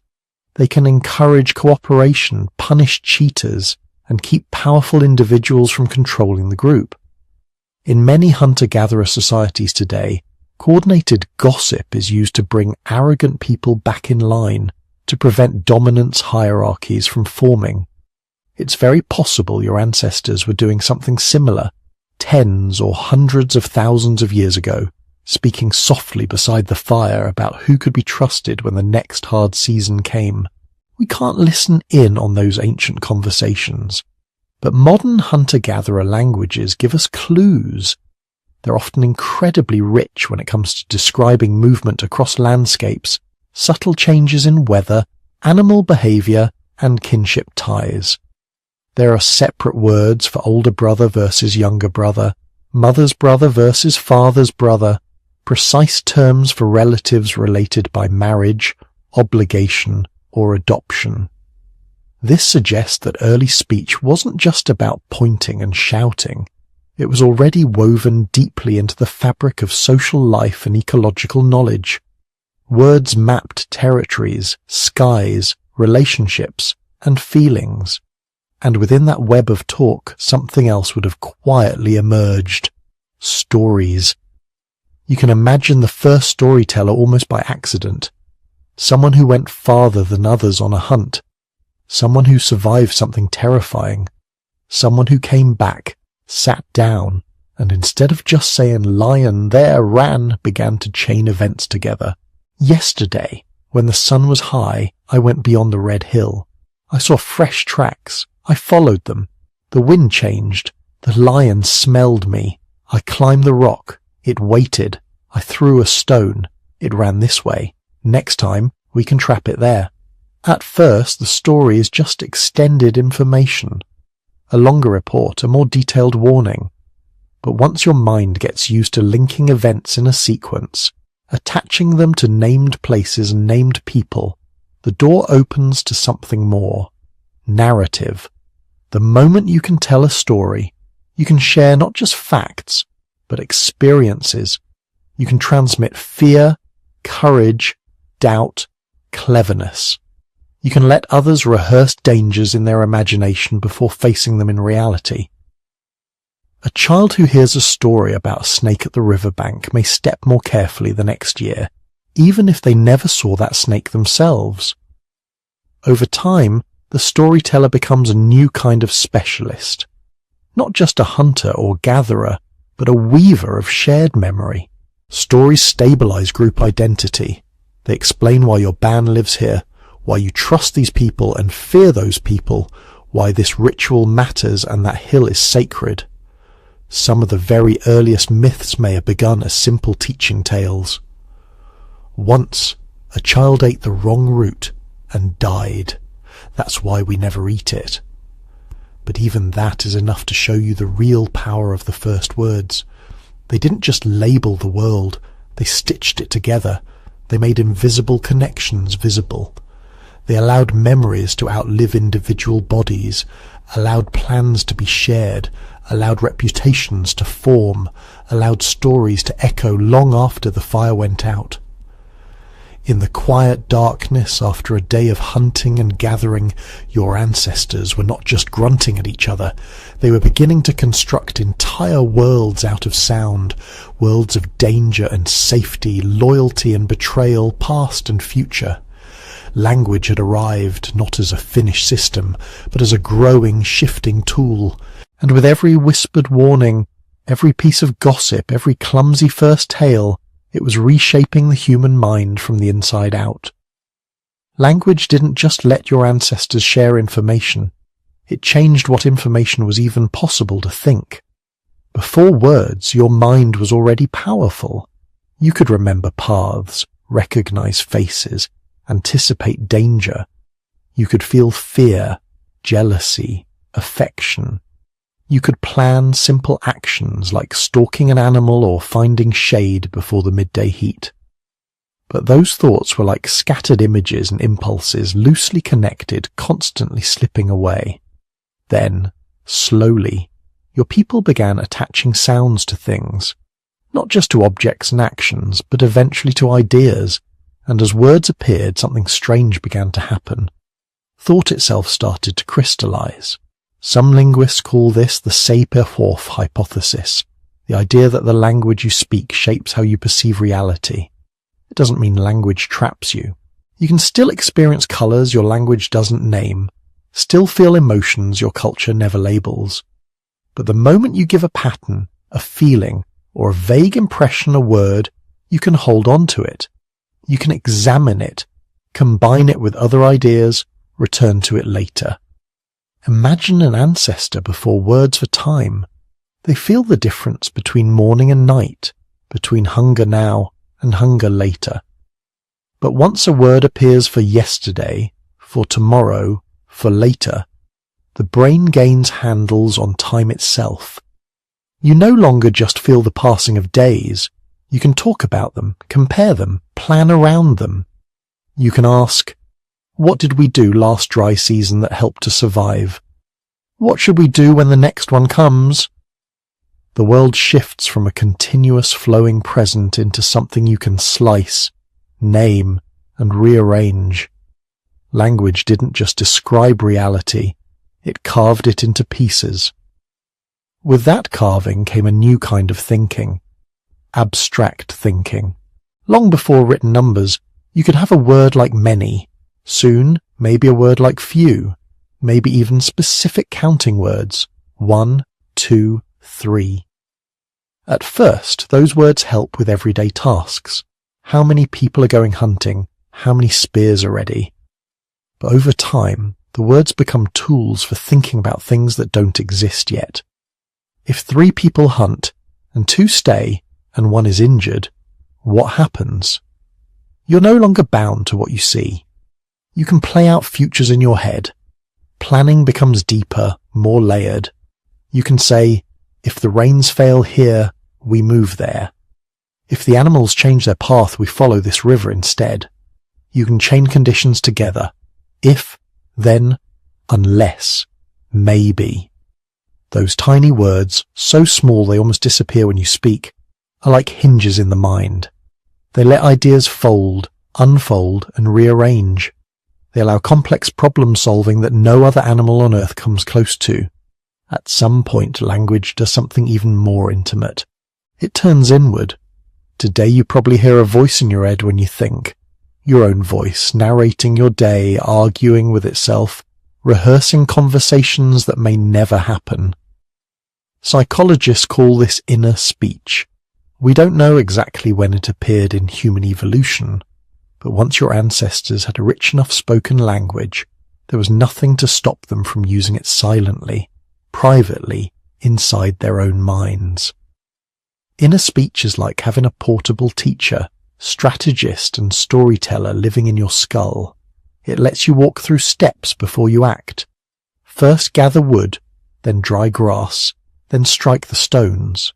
They can encourage cooperation, punish cheaters, and keep powerful individuals from controlling the group. In many hunter-gatherer societies today, coordinated gossip is used to bring arrogant people back in line, to prevent dominance hierarchies from forming. It's very possible your ancestors were doing something similar, tens or hundreds of thousands of years ago, speaking softly beside the fire about who could be trusted when the next hard season came. We can't listen in on those ancient conversations, but modern hunter-gatherer languages give us clues. They're often incredibly rich when it comes to describing movement across landscapes, subtle changes in weather, animal behavior, and kinship ties. There are separate words for older brother versus younger brother, mother's brother versus father's brother, precise terms for relatives related by marriage, obligation, or adoption. This suggests that early speech wasn't just about pointing and shouting. It was already woven deeply into the fabric of social life and ecological knowledge. Words mapped territories, skies, relationships, and feelings. And within that web of talk, something else would have quietly emerged. Stories. You can imagine the first storyteller almost by accident. Someone who went farther than others on a hunt. Someone who survived something terrifying. Someone who came back, sat down, and instead of just saying lion there ran, began to chain events together. Yesterday, when the sun was high, I went beyond the red hill. I saw fresh tracks. I followed them. The wind changed. The lion smelled me. I climbed the rock. It waited. I threw a stone. It ran this way. Next time, we can trap it there. At first, the story is just extended information. A longer report, a more detailed warning. But once your mind gets used to linking events in a sequence, attaching them to named places and named people, the door opens to something more. Narrative. The moment you can tell a story, you can share not just facts, but experiences. You can transmit fear, courage, doubt, cleverness. You can let others rehearse dangers in their imagination before facing them in reality. A child who hears a story about a snake at the riverbank may step more carefully the next year, even if they never saw that snake themselves. Over time, the storyteller becomes a new kind of specialist. Not just a hunter or gatherer, but a weaver of shared memory. Stories stabilize group identity. They explain why your band lives here, why you trust these people and fear those people, why this ritual matters and that hill is sacred. Some of the very earliest myths may have begun as simple teaching tales. Once, a child ate the wrong root and died. That's why we never eat it. But even that is enough to show you the real power of the first words. They didn't just label the world, they stitched it together. They made invisible connections visible. They allowed memories to outlive individual bodies, allowed plans to be shared, allowed reputations to form, allowed stories to echo long after the fire went out. In the quiet darkness after a day of hunting and gathering, your ancestors were not just grunting at each other, they were beginning to construct entire worlds out of sound, worlds of danger and safety, loyalty and betrayal, past and future. Language had arrived not as a finished system, but as a growing, shifting tool, and with every whispered warning, every piece of gossip, every clumsy first tale, it was reshaping the human mind from the inside out. Language didn't just let your ancestors share information, it changed what information was even possible to think. Before words, your mind was already powerful. You could remember paths, recognize faces, anticipate danger. You could feel fear, jealousy, affection. You could plan simple actions like stalking an animal or finding shade before the midday heat. But those thoughts were like scattered images and impulses, loosely connected, constantly slipping away. Then, slowly, your people began attaching sounds to things, not just to objects and actions, but eventually to ideas, and as words appeared, something strange began to happen. Thought itself started to crystallize. Some linguists call this the Sapir-Whorf hypothesis, the idea that the language you speak shapes how you perceive reality. It doesn't mean language traps you. You can still experience colors your language doesn't name, still feel emotions your culture never labels. But the moment you give a pattern, a feeling, or a vague impression a word, you can hold on to it. You can examine it, combine it with other ideas, return to it later. Imagine an ancestor before words for time. They feel the difference between morning and night, between hunger now and hunger later. But once a word appears for yesterday, for tomorrow, for later, the brain gains handles on time itself. You no longer just feel the passing of days. You can talk about them, compare them, plan around them. You can ask, what did we do last dry season that helped us survive? What should we do when the next one comes? The world shifts from a continuous flowing present into something you can slice, name, and rearrange. Language didn't just describe reality, it carved it into pieces. With that carving came a new kind of thinking, abstract thinking. Long before written numbers, you could have a word like many. Soon, maybe a word like few, maybe even specific counting words, 1, 2, 3. At first, those words help with everyday tasks. How many people are going hunting? How many spears are ready? But over time, the words become tools for thinking about things that don't exist yet. If 3 people hunt, and 2 stay, and 1 is injured, what happens? You're no longer bound to what you see. You can play out futures in your head. Planning becomes deeper, more layered. You can say, if the rains fail here, we move there. If the animals change their path, we follow this river instead. You can chain conditions together. If, then, unless. maybe. Those tiny words, so small they almost disappear when you speak, are like hinges in the mind. They let ideas fold, unfold, and rearrange. They allow complex problem solving that no other animal on Earth comes close to. At some point, language does something even more intimate. It turns inward. Today you probably hear a voice in your head when you think. Your own voice, narrating your day, arguing with itself, rehearsing conversations that may never happen. Psychologists call this inner speech. We don't know exactly when it appeared in human evolution, but once your ancestors had a rich enough spoken language, there was nothing to stop them from using it silently, privately, inside their own minds. Inner speech is like having a portable teacher, strategist and storyteller living in your skull. It lets you walk through steps before you act. First gather wood, then dry grass, then strike the stones.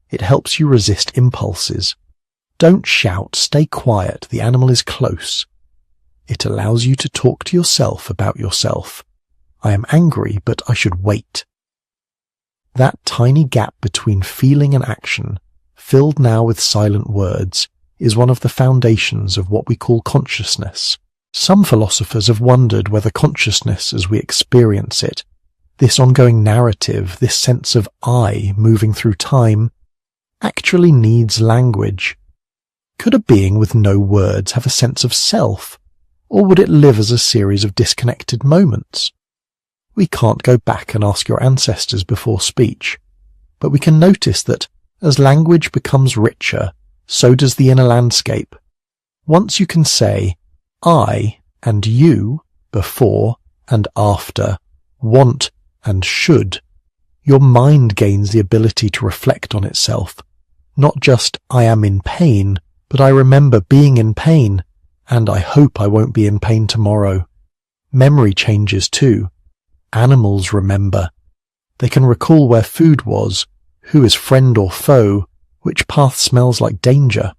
It helps you resist impulses. Don't shout, stay quiet, the animal is close. It allows you to talk to yourself about yourself. I am angry, but I should wait. That tiny gap between feeling and action, filled now with silent words, is one of the foundations of what we call consciousness. Some philosophers have wondered whether consciousness as we experience it, this ongoing narrative, this sense of I moving through time, actually needs language. Could a being with no words have a sense of self, or would it live as a series of disconnected moments? We can't go back and ask your ancestors before speech, but we can notice that as language becomes richer, so does the inner landscape. Once you can say I and you before and after, want and should, your mind gains the ability to reflect on itself. Not just I am in pain, but I remember being in pain, and I hope I won't be in pain tomorrow. Memory changes too. Animals remember. They can recall where food was, who is friend or foe, which path smells like danger.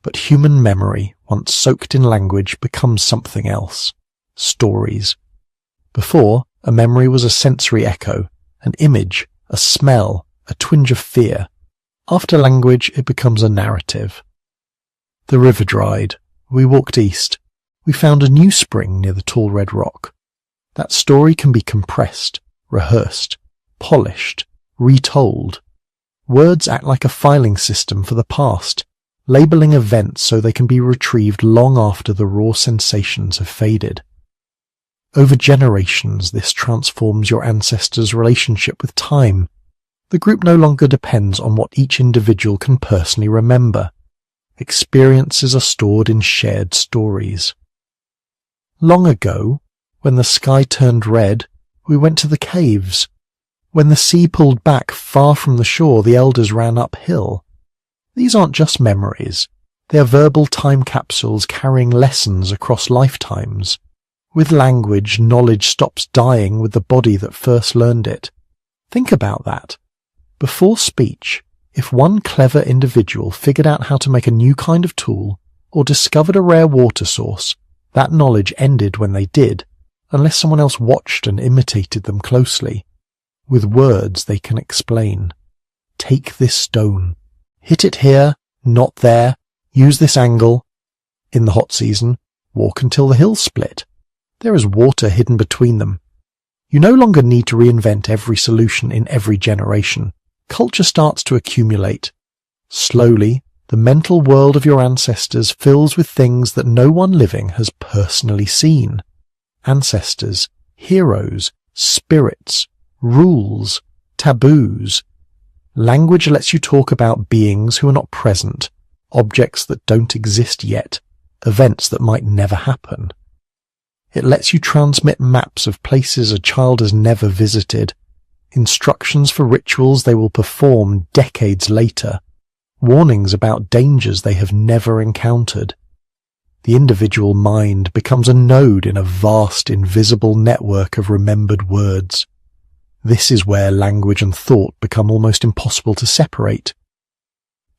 But human memory, once soaked in language, becomes something else. Stories. Before, a memory was a sensory echo, an image, a smell, a twinge of fear. After language, it becomes a narrative. The river dried. We walked east. We found a new spring near the tall red rock. That story can be compressed, rehearsed, polished, retold. Words act like a filing system for the past, labeling events so they can be retrieved long after the raw sensations have faded. Over generations, this transforms your ancestors' relationship with time. The group no longer depends on what each individual can personally remember. Experiences are stored in shared stories. Long ago, when the sky turned red, we went to the caves. When the sea pulled back far from the shore, the elders ran uphill. These aren't just memories. They are verbal time capsules carrying lessons across lifetimes. With language, knowledge stops dying with the body that first learned it. Think about that. Before speech, if one clever individual figured out how to make a new kind of tool or discovered a rare water source, that knowledge ended when they did, unless someone else watched and imitated them closely. With words they can explain. Take this stone. Hit it here, not there. Use this angle. In the hot season, walk until the hills split. There is water hidden between them. You no longer need to reinvent every solution in every generation. Culture starts to accumulate. Slowly, the mental world of your ancestors fills with things that no one living has personally seen. Ancestors, heroes, spirits, rules, taboos. Language lets you talk about beings who are not present, objects that don't exist yet, events that might never happen. It lets you transmit maps of places a child has never visited, instructions for rituals they will perform decades later, warnings about dangers they have never encountered. The individual mind becomes a node in a vast, invisible network of remembered words. This is where language and thought become almost impossible to separate.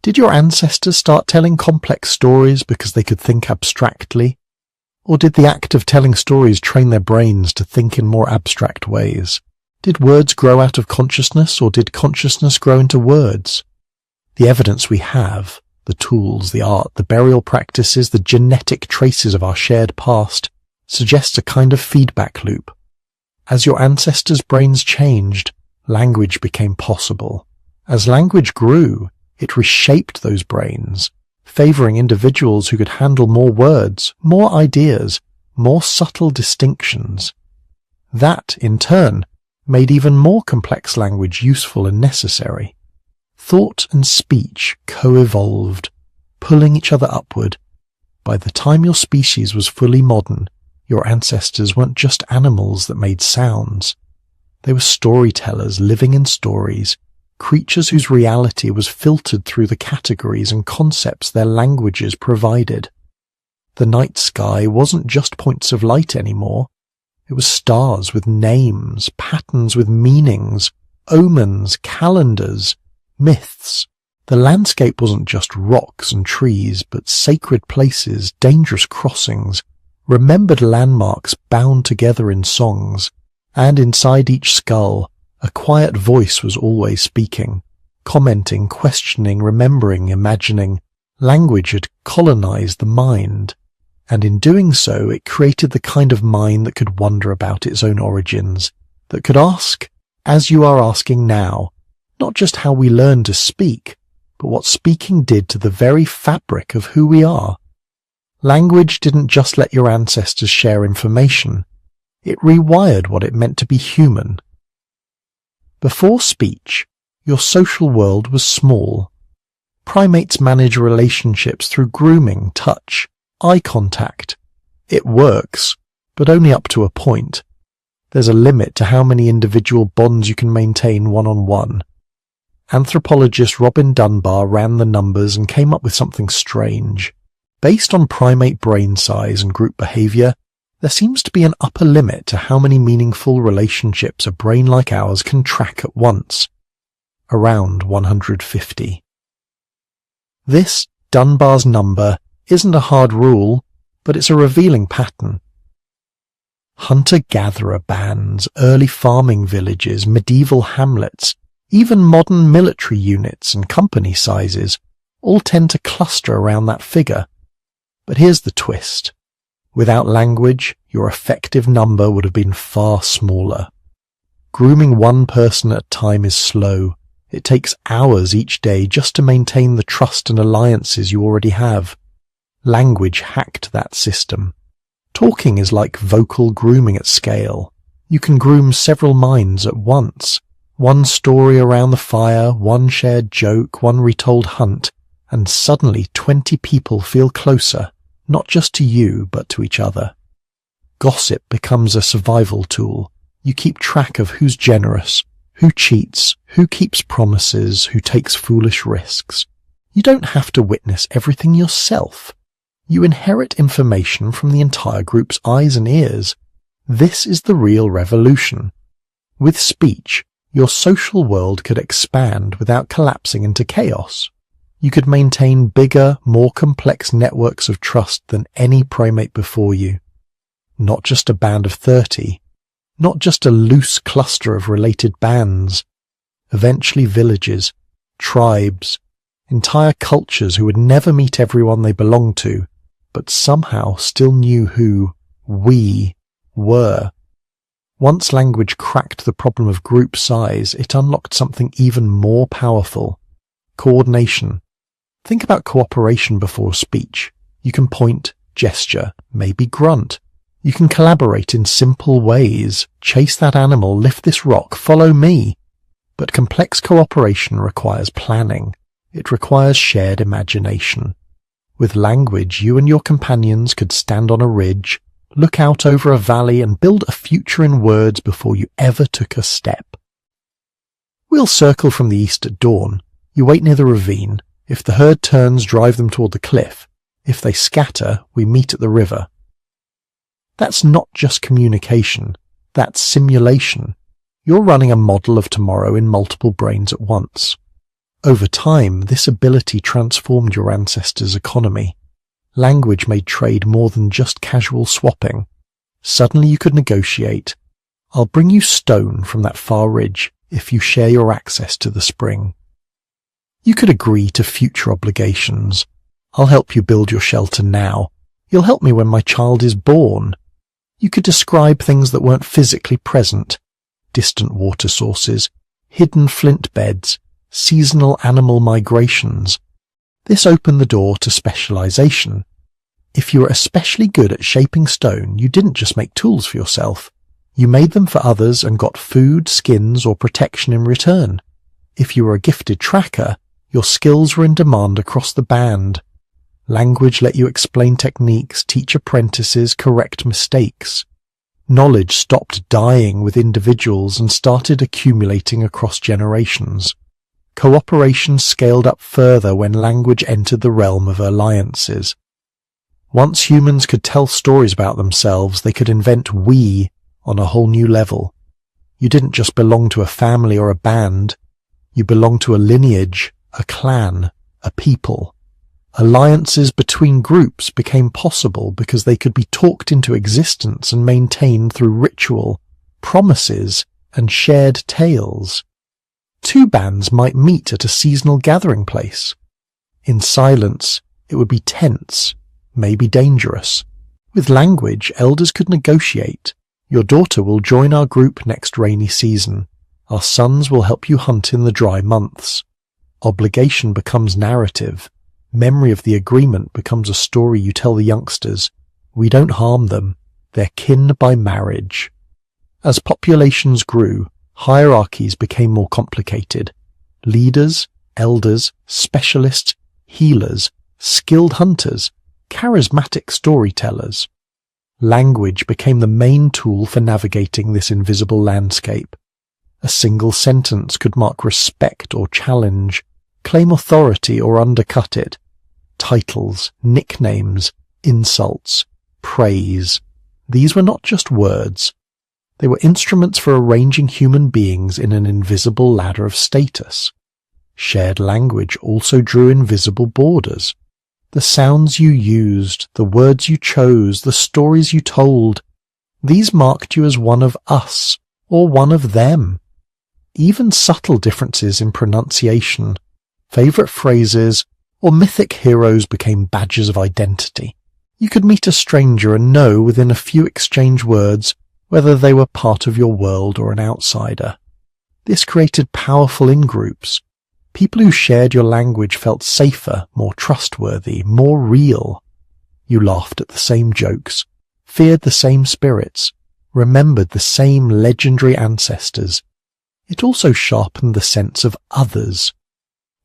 Did your ancestors start telling complex stories because they could think abstractly? Or did the act of telling stories train their brains to think in more abstract ways? Did words grow out of consciousness, or did consciousness grow into words? The evidence we have, the tools, the art, the burial practices, the genetic traces of our shared past, suggests a kind of feedback loop. As your ancestors' brains changed, language became possible. As language grew, it reshaped those brains, favoring individuals who could handle more words, more ideas, more subtle distinctions. That, in turn, made even more complex language useful and necessary. Thought and speech co-evolved, pulling each other upward. By the time your species was fully modern, your ancestors weren't just animals that made sounds. They were storytellers living in stories, creatures whose reality was filtered through the categories and concepts their languages provided. The night sky wasn't just points of light anymore. It was stars with names, patterns with meanings, omens, calendars, myths. The landscape wasn't just rocks and trees, but sacred places, dangerous crossings, remembered landmarks bound together in songs, and inside each skull, a quiet voice was always speaking, commenting, questioning, remembering, imagining. Language had colonized the mind, and in doing so it created the kind of mind that could wonder about its own origins, that could ask, as you are asking now, not just how we learned to speak, but what speaking did to the very fabric of who we are. Language didn't just let your ancestors share information, it rewired what it meant to be human. Before speech, your social world was small. Primates manage relationships through grooming, touch, eye contact. It works, but only up to a point. There's a limit to how many individual bonds you can maintain one-on-one. Anthropologist Robin Dunbar ran the numbers and came up with something strange. Based on primate brain size and group behavior, there seems to be an upper limit to how many meaningful relationships a brain like ours can track at once. Around 150. This, Dunbar's number, isn't a hard rule, but it's a revealing pattern. Hunter-gatherer bands, early farming villages, medieval hamlets, even modern military units and company sizes all tend to cluster around that figure. But here's the twist. Without language, your effective number would have been far smaller. Grooming one person at a time is slow. It takes hours each day just to maintain the trust and alliances you already have. Language hacked that system. Talking is like vocal grooming at scale. You can groom several minds at once. One story around the fire, one shared joke, one retold hunt, and suddenly 20 people feel closer, not just to you, but to each other. Gossip becomes a survival tool. You keep track of who's generous, who cheats, who keeps promises, who takes foolish risks. You don't have to witness everything yourself. You inherit information from the entire group's eyes and ears. This is the real revolution. With speech, your social world could expand without collapsing into chaos. You could maintain bigger, more complex networks of trust than any primate before you. Not just a band of 30, not just a loose cluster of related bands. Eventually villages, tribes, entire cultures who would never meet everyone they belonged to, but somehow still knew who we were. Once language cracked the problem of group size, it unlocked something even more powerful. Coordination. Think about cooperation before speech. You can point, gesture, maybe grunt. You can collaborate in simple ways. Chase that animal, lift this rock, follow me. But complex cooperation requires planning. It requires shared imagination. With language, you and your companions could stand on a ridge, look out over a valley and build a future in words before you ever took a step. We'll circle from the east at dawn. You wait near the ravine. If the herd turns, drive them toward the cliff. If they scatter, we meet at the river. That's not just communication. That's simulation. You're running a model of tomorrow in multiple brains at once. Over time, this ability transformed your ancestors' economy. Language made trade more than just casual swapping. Suddenly you could negotiate. I'll bring you stone from that far ridge if you share your access to the spring. You could agree to future obligations. I'll help you build your shelter now. You'll help me when my child is born. You could describe things that weren't physically present. Distant water sources, hidden flint beds, seasonal animal migrations. This opened the door to specialization. If you were especially good at shaping stone, you didn't just make tools for yourself. You made them for others and got food, skins, or protection in return. If you were a gifted tracker, your skills were in demand across the band. Language let you explain techniques, teach apprentices, correct mistakes. Knowledge stopped dying with individuals and started accumulating across generations. Cooperation scaled up further when language entered the realm of alliances. Once humans could tell stories about themselves, they could invent we on a whole new level. You didn't just belong to a family or a band. You belonged to a lineage, a clan, a people. Alliances between groups became possible because they could be talked into existence and maintained through ritual, promises, and shared tales. Two bands might meet at a seasonal gathering place. In silence, it would be tense, maybe dangerous. With language, elders could negotiate. Your daughter will join our group next rainy season. Our sons will help you hunt in the dry months. Obligation becomes narrative. Memory of the agreement becomes a story you tell the youngsters. We don't harm them. They're kin by marriage. As populations grew, hierarchies became more complicated. Leaders, elders, specialists, healers, skilled hunters, charismatic storytellers. Language became the main tool for navigating this invisible landscape. A single sentence could mark respect or challenge, claim authority or undercut it. Titles, nicknames, insults, praise. These were not just words. They were instruments for arranging human beings in an invisible ladder of status. Shared language also drew invisible borders. The sounds you used, the words you chose, the stories you told, these marked you as one of us, or one of them. Even subtle differences in pronunciation, favorite phrases, or mythic heroes became badges of identity. You could meet a stranger and know within a few exchange words whether they were part of your world or an outsider. This created powerful in-groups. People who shared your language felt safer, more trustworthy, more real. You laughed at the same jokes, feared the same spirits, remembered the same legendary ancestors. It also sharpened the sense of others.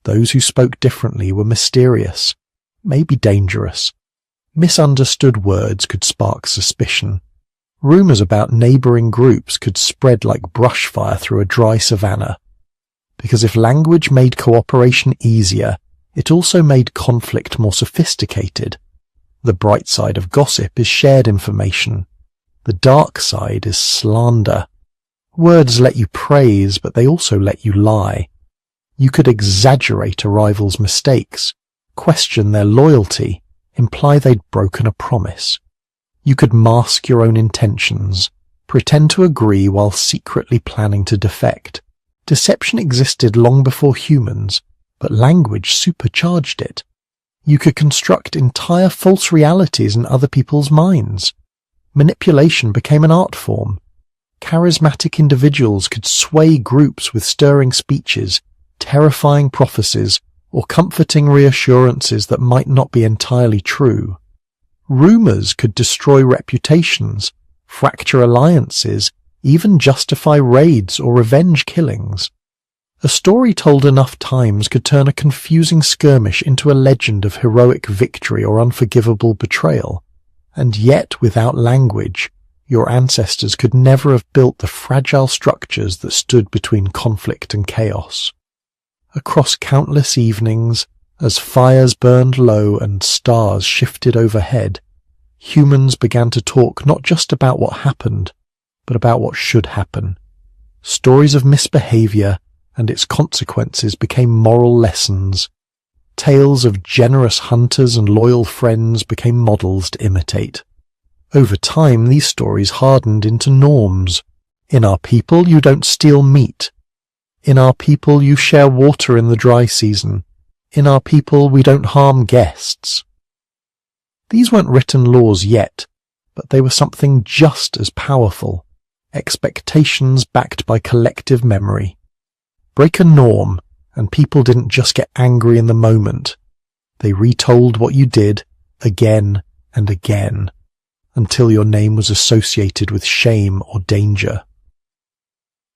Those who spoke differently were mysterious, maybe dangerous. Misunderstood words could spark suspicion. Rumors about neighboring groups could spread like brushfire through a dry savanna. Because if language made cooperation easier, it also made conflict more sophisticated. The bright side of gossip is shared information. The dark side is slander. Words let you praise, but they also let you lie. You could exaggerate a rival's mistakes, question their loyalty, imply they'd broken a promise. You could mask your own intentions, pretend to agree while secretly planning to defect. Deception existed long before humans, but language supercharged it. You could construct entire false realities in other people's minds. Manipulation became an art form. Charismatic individuals could sway groups with stirring speeches, terrifying prophecies, or comforting reassurances that might not be entirely true. Rumors could destroy reputations, fracture alliances, even justify raids or revenge killings. A story told enough times could turn a confusing skirmish into a legend of heroic victory or unforgivable betrayal. And yet, without language, your ancestors could never have built the fragile structures that stood between conflict and chaos. Across countless evenings, as fires burned low and stars shifted overhead, humans began to talk not just about what happened, but about what should happen. Stories of misbehavior and its consequences became moral lessons. Tales of generous hunters and loyal friends became models to imitate. Over time, these stories hardened into norms. In our people you don't steal meat. In our people you share water in the dry season. In our people we don't harm guests. These weren't written laws yet, but they were something just as powerful. Expectations backed by collective memory. Break a norm, and people didn't just get angry in the moment. They retold what you did again and again, until your name was associated with shame or danger.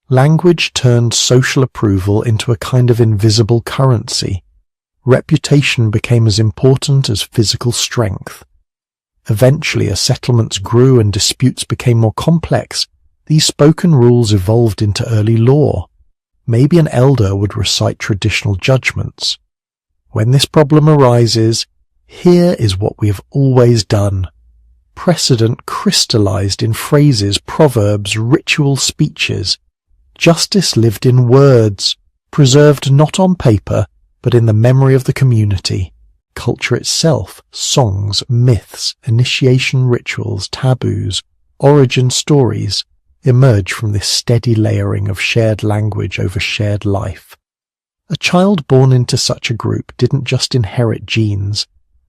Language turned social approval into a kind of invisible currency. Reputation became as important as physical strength. Eventually, as settlements grew and disputes became more complex, these spoken rules evolved into early law. Maybe an elder would recite traditional judgments. When this problem arises, here is what we have always done. Precedent crystallized in phrases, proverbs, ritual speeches. Justice lived in words, preserved not on paper, but in the memory of the community. Culture itself, songs, myths, initiation rituals, taboos, origin stories, emerge from this steady layering of shared language over shared life. A child born into such a group didn't just inherit genes.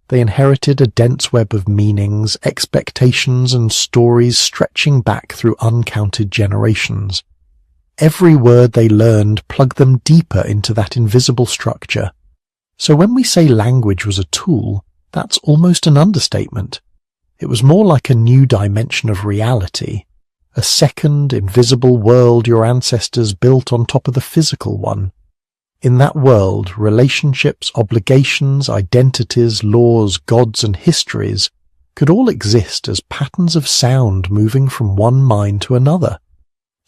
They inherited a dense web of meanings, expectations, and stories stretching back through uncounted generations. Every word they learned plugged them deeper into that invisible structure. So when we say language was a tool, that's almost an understatement. It was more like a new dimension of reality, a second, invisible world your ancestors built on top of the physical one. In that world, relationships, obligations, identities, laws, gods, and histories could all exist as patterns of sound moving from one mind to another.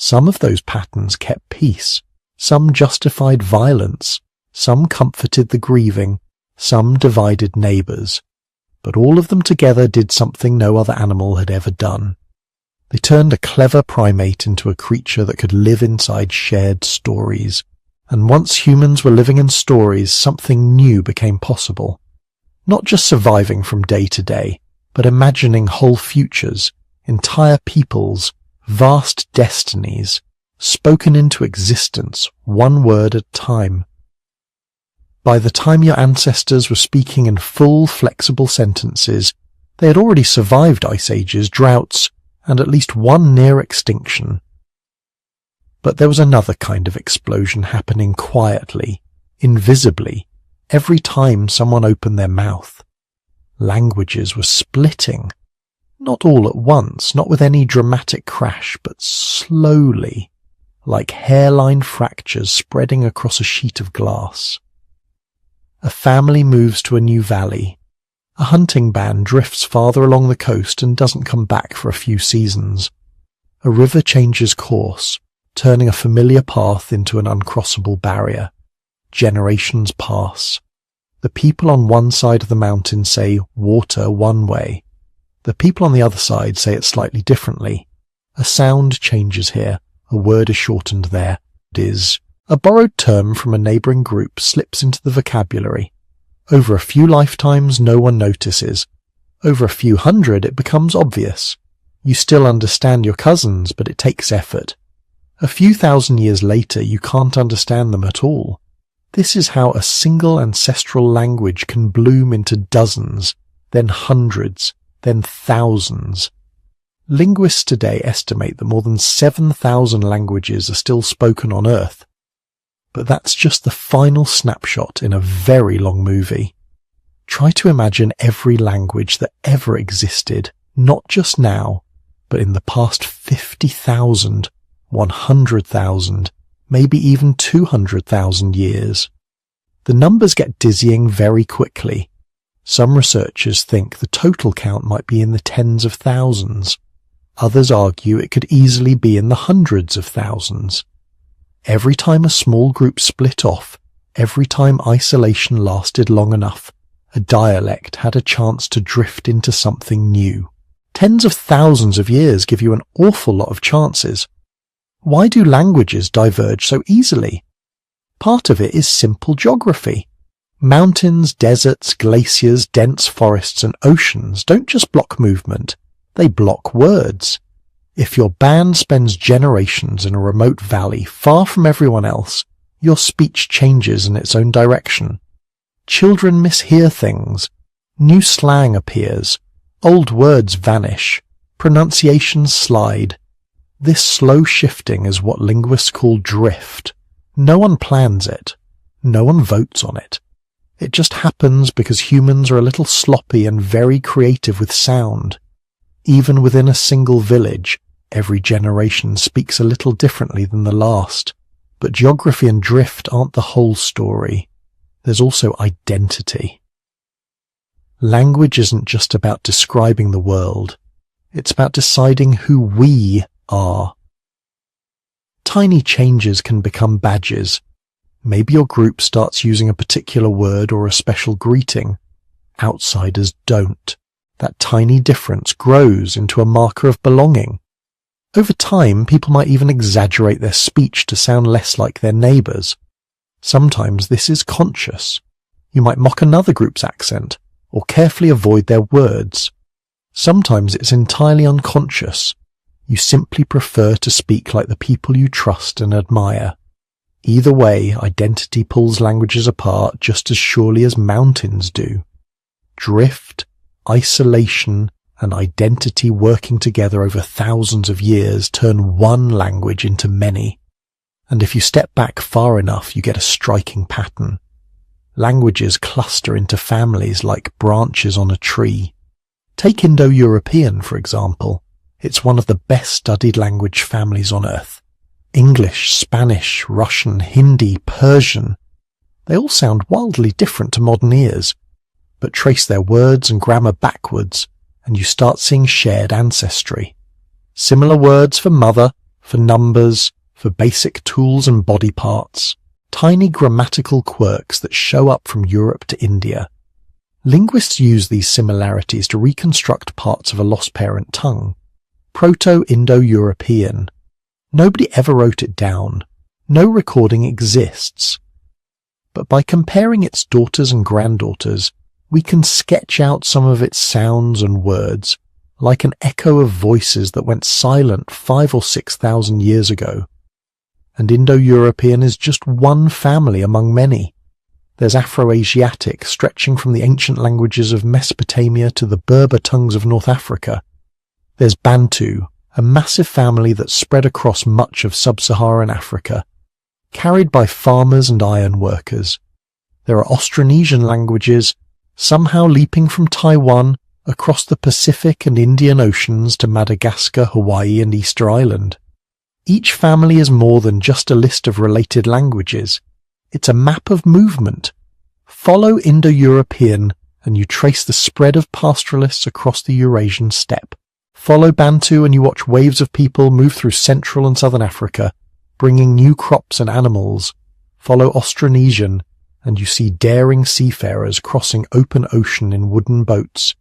Some of those patterns kept peace, some justified violence, some comforted the grieving, some divided neighbours. But all of them together did something no other animal had ever done. They turned a clever primate into a creature that could live inside shared stories. And once humans were living in stories, something new became possible. Not just surviving from day to day, but imagining whole futures, entire peoples, vast destinies, spoken into existence, one word at a time. By the time your ancestors were speaking in full, flexible sentences, they had already survived ice ages, droughts, and at least one near extinction. But there was another kind of explosion happening quietly, invisibly, every time someone opened their mouth. Languages were splitting. Not all at once, not with any dramatic crash, but slowly, like hairline fractures spreading across a sheet of glass. A family moves to a new valley. A hunting band drifts farther along the coast and doesn't come back for a few seasons. A river changes course, turning a familiar path into an uncrossable barrier. Generations pass. The people on one side of the mountain say water one way. The people on the other side say it slightly differently. A sound changes here, a word is shortened there. It is. A borrowed term from a neighbouring group slips into the vocabulary. Over a few lifetimes no one notices. Over a few hundred it becomes obvious. You still understand your cousins, but it takes effort. A few thousand years later you can't understand them at all. This is how a single ancestral language can bloom into dozens, then hundreds, then thousands. Linguists today estimate that more than 7,000 languages are still spoken on Earth. But that's just the final snapshot in a very long movie. Try to imagine every language that ever existed, not just now, but in the past 50,000, 100,000, maybe even 200,000 years. The numbers get dizzying very quickly. Some researchers think the total count might be in the tens of thousands. Others argue it could easily be in the hundreds of thousands. Every time a small group split off, every time isolation lasted long enough, a dialect had a chance to drift into something new. Tens of thousands of years give you an awful lot of chances. Why do languages diverge so easily? Part of it is simple geography. Mountains, deserts, glaciers, dense forests and oceans don't just block movement, they block words. If your band spends generations in a remote valley far from everyone else, your speech changes in its own direction. Children mishear things. New slang appears. Old words vanish. Pronunciations slide. This slow shifting is what linguists call drift. No one plans it. No one votes on it. It just happens because humans are a little sloppy and very creative with sound. Even within a single village, every generation speaks a little differently than the last. But geography and drift aren't the whole story. There's also identity. Language isn't just about describing the world. It's about deciding who we are. Tiny changes can become badges. Maybe your group starts using a particular word or a special greeting. Outsiders don't. That tiny difference grows into a marker of belonging. Over time, people might even exaggerate their speech to sound less like their neighbours. Sometimes this is conscious. You might mock another group's accent, or carefully avoid their words. Sometimes it's entirely unconscious. You simply prefer to speak like the people you trust and admire. Either way, identity pulls languages apart just as surely as mountains do. Drift, isolation, and identity working together over thousands of years turn one language into many. And if you step back far enough, you get a striking pattern. Languages cluster into families like branches on a tree. Take Indo-European, for example. It's one of the best-studied language families on Earth. English, Spanish, Russian, Hindi, Persian. They all sound wildly different to modern ears, but trace their words and grammar backwards, and you start seeing shared ancestry. Similar words for mother, for numbers, for basic tools and body parts. Tiny grammatical quirks that show up from Europe to India. Linguists use these similarities to reconstruct parts of a lost parent tongue. Proto-Indo-European. Nobody ever wrote it down. No recording exists. But by comparing its daughters and granddaughters, we can sketch out some of its sounds and words, like an echo of voices that went silent 5,000 or 6,000 years ago. And Indo-European is just one family among many. There's Afro-Asiatic, stretching from the ancient languages of Mesopotamia to the Berber tongues of North Africa. There's Bantu, a massive family that spread across much of sub-Saharan Africa, carried by farmers and iron workers. There are Austronesian languages, somehow leaping from Taiwan across the Pacific and Indian Oceans to Madagascar, Hawaii, and Easter Island. Each family is more than just a list of related languages. It's a map of movement. Follow Indo-European and you trace the spread of pastoralists across the Eurasian steppe. Follow Bantu and you watch waves of people move through Central and Southern Africa, bringing new crops and animals. Follow Austronesian and you see daring seafarers crossing open ocean in wooden boats,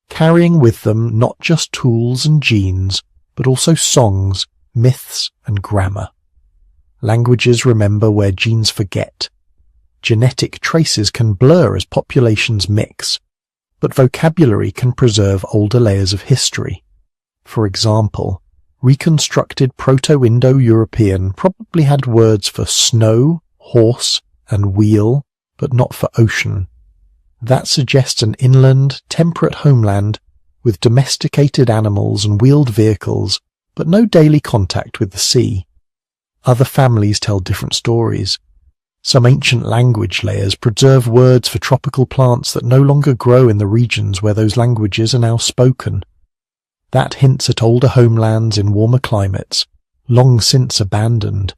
carrying with them not just tools and genes, but also songs, myths, and grammar. Languages remember where genes forget. Genetic traces can blur as populations mix, but vocabulary can preserve older layers of history. For example, reconstructed Proto-Indo-European probably had words for snow, horse, and wheel, but not for ocean. That suggests an inland, temperate homeland with domesticated animals and wheeled vehicles, but no daily contact with the sea. Other families tell different stories. Some ancient language layers preserve words for tropical plants that no longer grow in the regions where those languages are now spoken. That hints at older homelands in warmer climates, long since abandoned.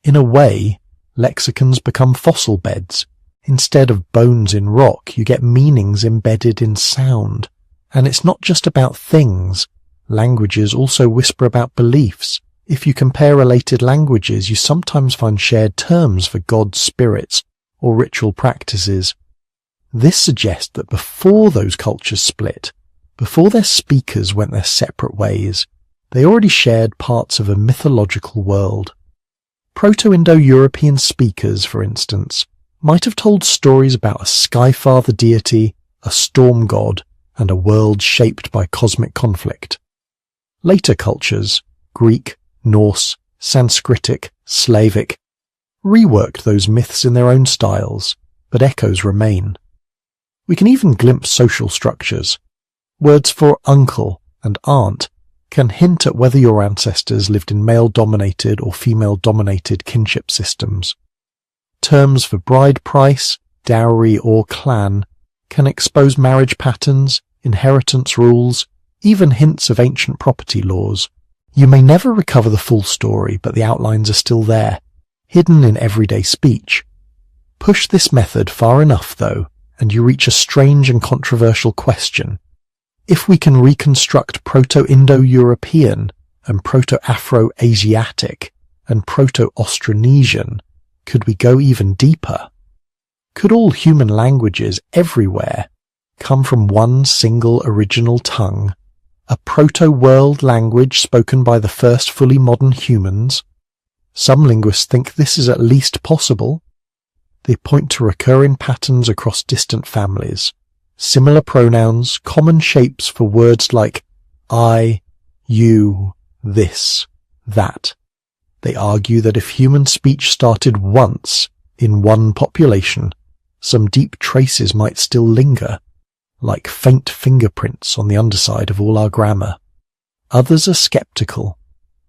In a way, lexicons become fossil beds. Instead of bones in rock, you get meanings embedded in sound. And it's not just about things. Languages also whisper about beliefs. If you compare related languages, you sometimes find shared terms for gods, spirits, or ritual practices. This suggests that before those cultures split, before their speakers went their separate ways, they already shared parts of a mythological world. Proto-Indo-European speakers, for instance, might have told stories about a sky-father deity, a storm god, and a world shaped by cosmic conflict. Later cultures, Greek, Norse, Sanskritic, Slavic, reworked those myths in their own styles, but echoes remain. We can even glimpse social structures. Words for uncle and aunt can hint at whether your ancestors lived in male-dominated or female-dominated kinship systems. Terms for bride price, dowry or clan can expose marriage patterns, inheritance rules, even hints of ancient property laws. You may never recover the full story, but the outlines are still there, hidden in everyday speech. Push this method far enough, though, and you reach a strange and controversial question. If we can reconstruct Proto-Indo-European and Proto-Afro-Asiatic and Proto-Austronesian, could we go even deeper? Could all human languages everywhere come from one single original tongue, a proto-world language spoken by the first fully modern humans? Some linguists think this is at least possible. They point to recurring patterns across distant families, similar pronouns, common shapes for words like I, you, this, that. They argue that if human speech started once in one population, some deep traces might still linger, like faint fingerprints on the underside of all our grammar. Others are skeptical.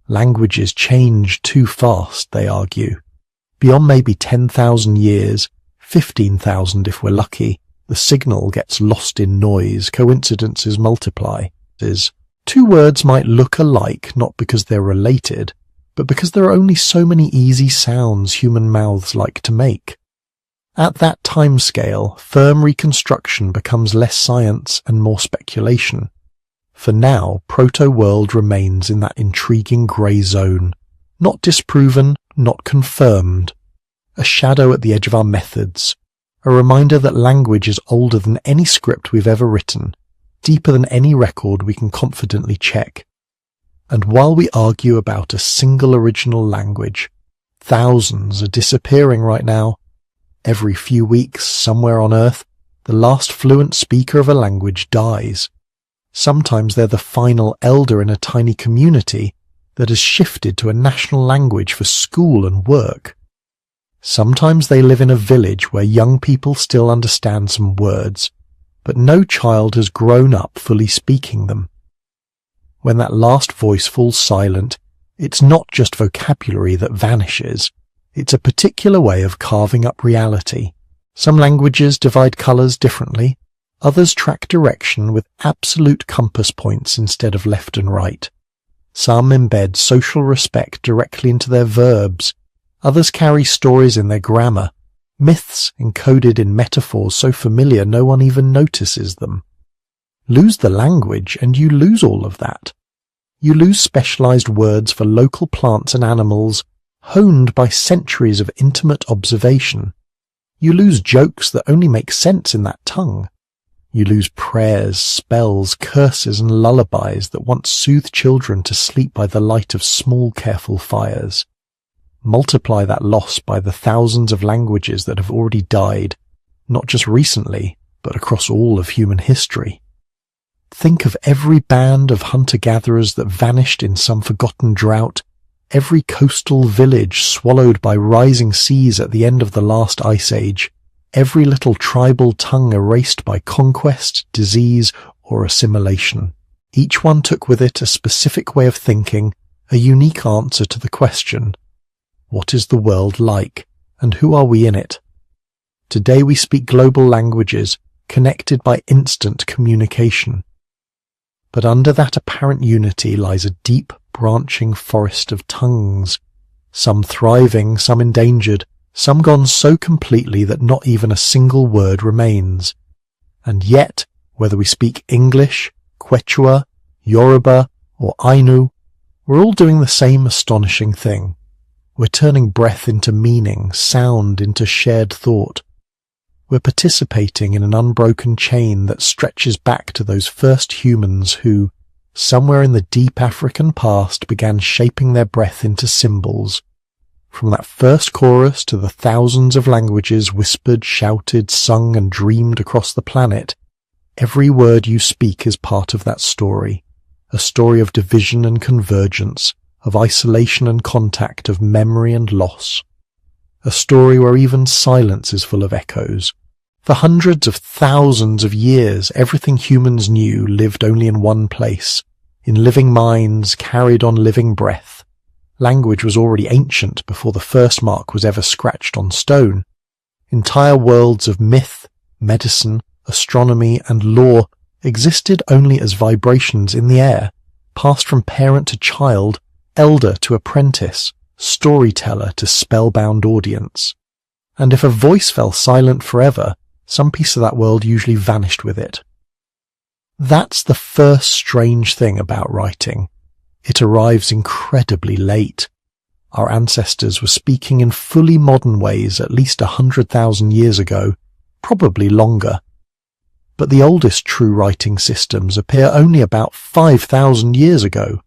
Languages change too fast, they argue. Beyond maybe 10,000 years, 15,000 if we're lucky, the signal gets lost in noise, coincidences multiply. Two words might look alike not because they're related, but because there are only so many easy sounds human mouths like to make. At that time scale, firm reconstruction becomes less science and more speculation. For now, proto-world remains in that intriguing grey zone, not disproven, not confirmed. A shadow at the edge of our methods, a reminder that language is older than any script we've ever written, deeper than any record we can confidently check. And while we argue about a single original language, thousands are disappearing right now. Every few weeks, somewhere on Earth, the last fluent speaker of a language dies. Sometimes they're the final elder in a tiny community that has shifted to a national language for school and work. Sometimes they live in a village where young people still understand some words, but no child has grown up fully speaking them. When that last voice falls silent, it's not just vocabulary that vanishes. It's a particular way of carving up reality. Some languages divide colours differently. Others track direction with absolute compass points instead of left and right. Some embed social respect directly into their verbs. Others carry stories in their grammar, myths encoded in metaphors so familiar no one even notices them. Lose the language and you lose all of that. You lose specialized words for local plants and animals, honed by centuries of intimate observation. You lose jokes that only make sense in that tongue. You lose prayers, spells, curses and lullabies that once soothed children to sleep by the light of small careful fires. Multiply that loss by the thousands of languages that have already died, not just recently, but across all of human history. Think of every band of hunter-gatherers that vanished in some forgotten drought, every coastal village swallowed by rising seas at the end of the last ice age, every little tribal tongue erased by conquest, disease, or assimilation. Each one took with it a specific way of thinking, a unique answer to the question, what is the world like, and who are we in it? Today we speak global languages, connected by instant communication. But under that apparent unity lies a deep, branching forest of tongues, some thriving, some endangered, some gone so completely that not even a single word remains. And yet, whether we speak English, Quechua, Yoruba, or Ainu, we're all doing the same astonishing thing. We're turning breath into meaning, sound into shared thought. We're participating in an unbroken chain that stretches back to those first humans who, somewhere in the deep African past, began shaping their breath into symbols. From that first chorus to the thousands of languages whispered, shouted, sung and dreamed across the planet, every word you speak is part of that story, a story of division and convergence, of isolation and contact, of memory and loss. A story where even silence is full of echoes. For hundreds of thousands of years, everything humans knew lived only in one place, in living minds carried on living breath. Language was already ancient before the first mark was ever scratched on stone. Entire worlds of myth, medicine, astronomy, and lore existed only as vibrations in the air, passed from parent to child, elder to apprentice, storyteller to spellbound audience. And if a voice fell silent forever, some piece of that world usually vanished with it. That's the first strange thing about writing. It arrives incredibly late. Our ancestors were speaking in fully modern ways at least 100,000 years ago, probably longer. But the oldest true writing systems appear only about 5,000 years ago.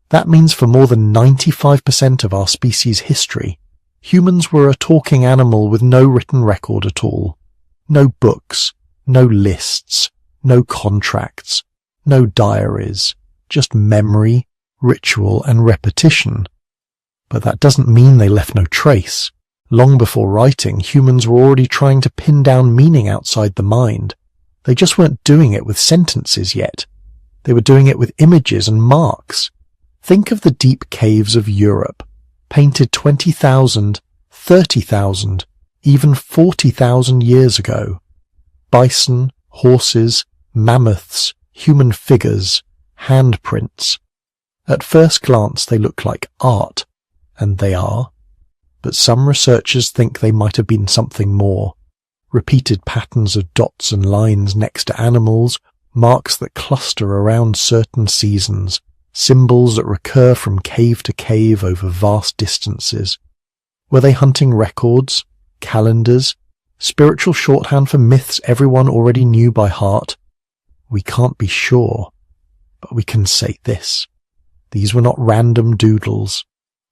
That means for more than 95% of our species' history, humans were a talking animal with no written record at all. No books, no lists, no contracts, no diaries, just memory, ritual, and repetition. But that doesn't mean they left no trace. Long before writing, humans were already trying to pin down meaning outside the mind. They just weren't doing it with sentences yet. They were doing it with images and marks. Think of the deep caves of Europe, painted 20,000, 30,000, even 40,000 years ago. Bison, horses, mammoths, human figures, handprints. At first glance they look like art, and they are. But some researchers think they might have been something more. Repeated patterns of dots and lines next to animals, marks that cluster around certain seasons, symbols that recur from cave to cave over vast distances. Were they hunting records, calendars, spiritual shorthand for myths everyone already knew by heart? We can't be sure, but we can say this. These were not random doodles.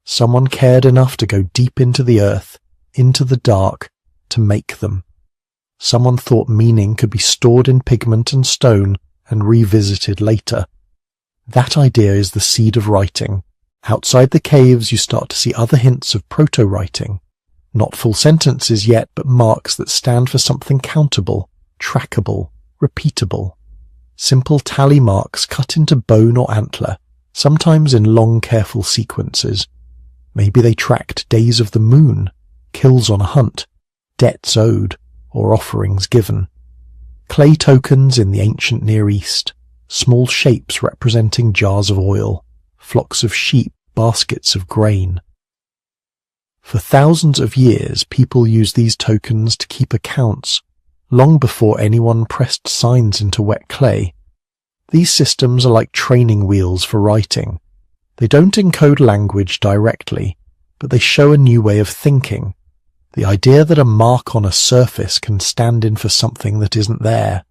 Someone cared enough to go deep into the earth, into the dark, to make them. Someone thought meaning could be stored in pigment and stone and revisited later. That idea is the seed of writing. Outside the caves you start to see other hints of proto-writing. Not full sentences yet, but marks that stand for something countable, trackable, repeatable. Simple tally marks cut into bone or antler, sometimes in long careful sequences. Maybe they tracked days of the moon, kills on a hunt, debts owed, or offerings given. Clay tokens in the ancient Near East, small shapes representing jars of oil, flocks of sheep, baskets of grain. For thousands of years, people used these tokens to keep accounts, long before anyone pressed signs into wet clay. These systems are like training wheels for writing. They don't encode language directly, but they show a new way of thinking. The idea that a mark on a surface can stand in for something that isn't there.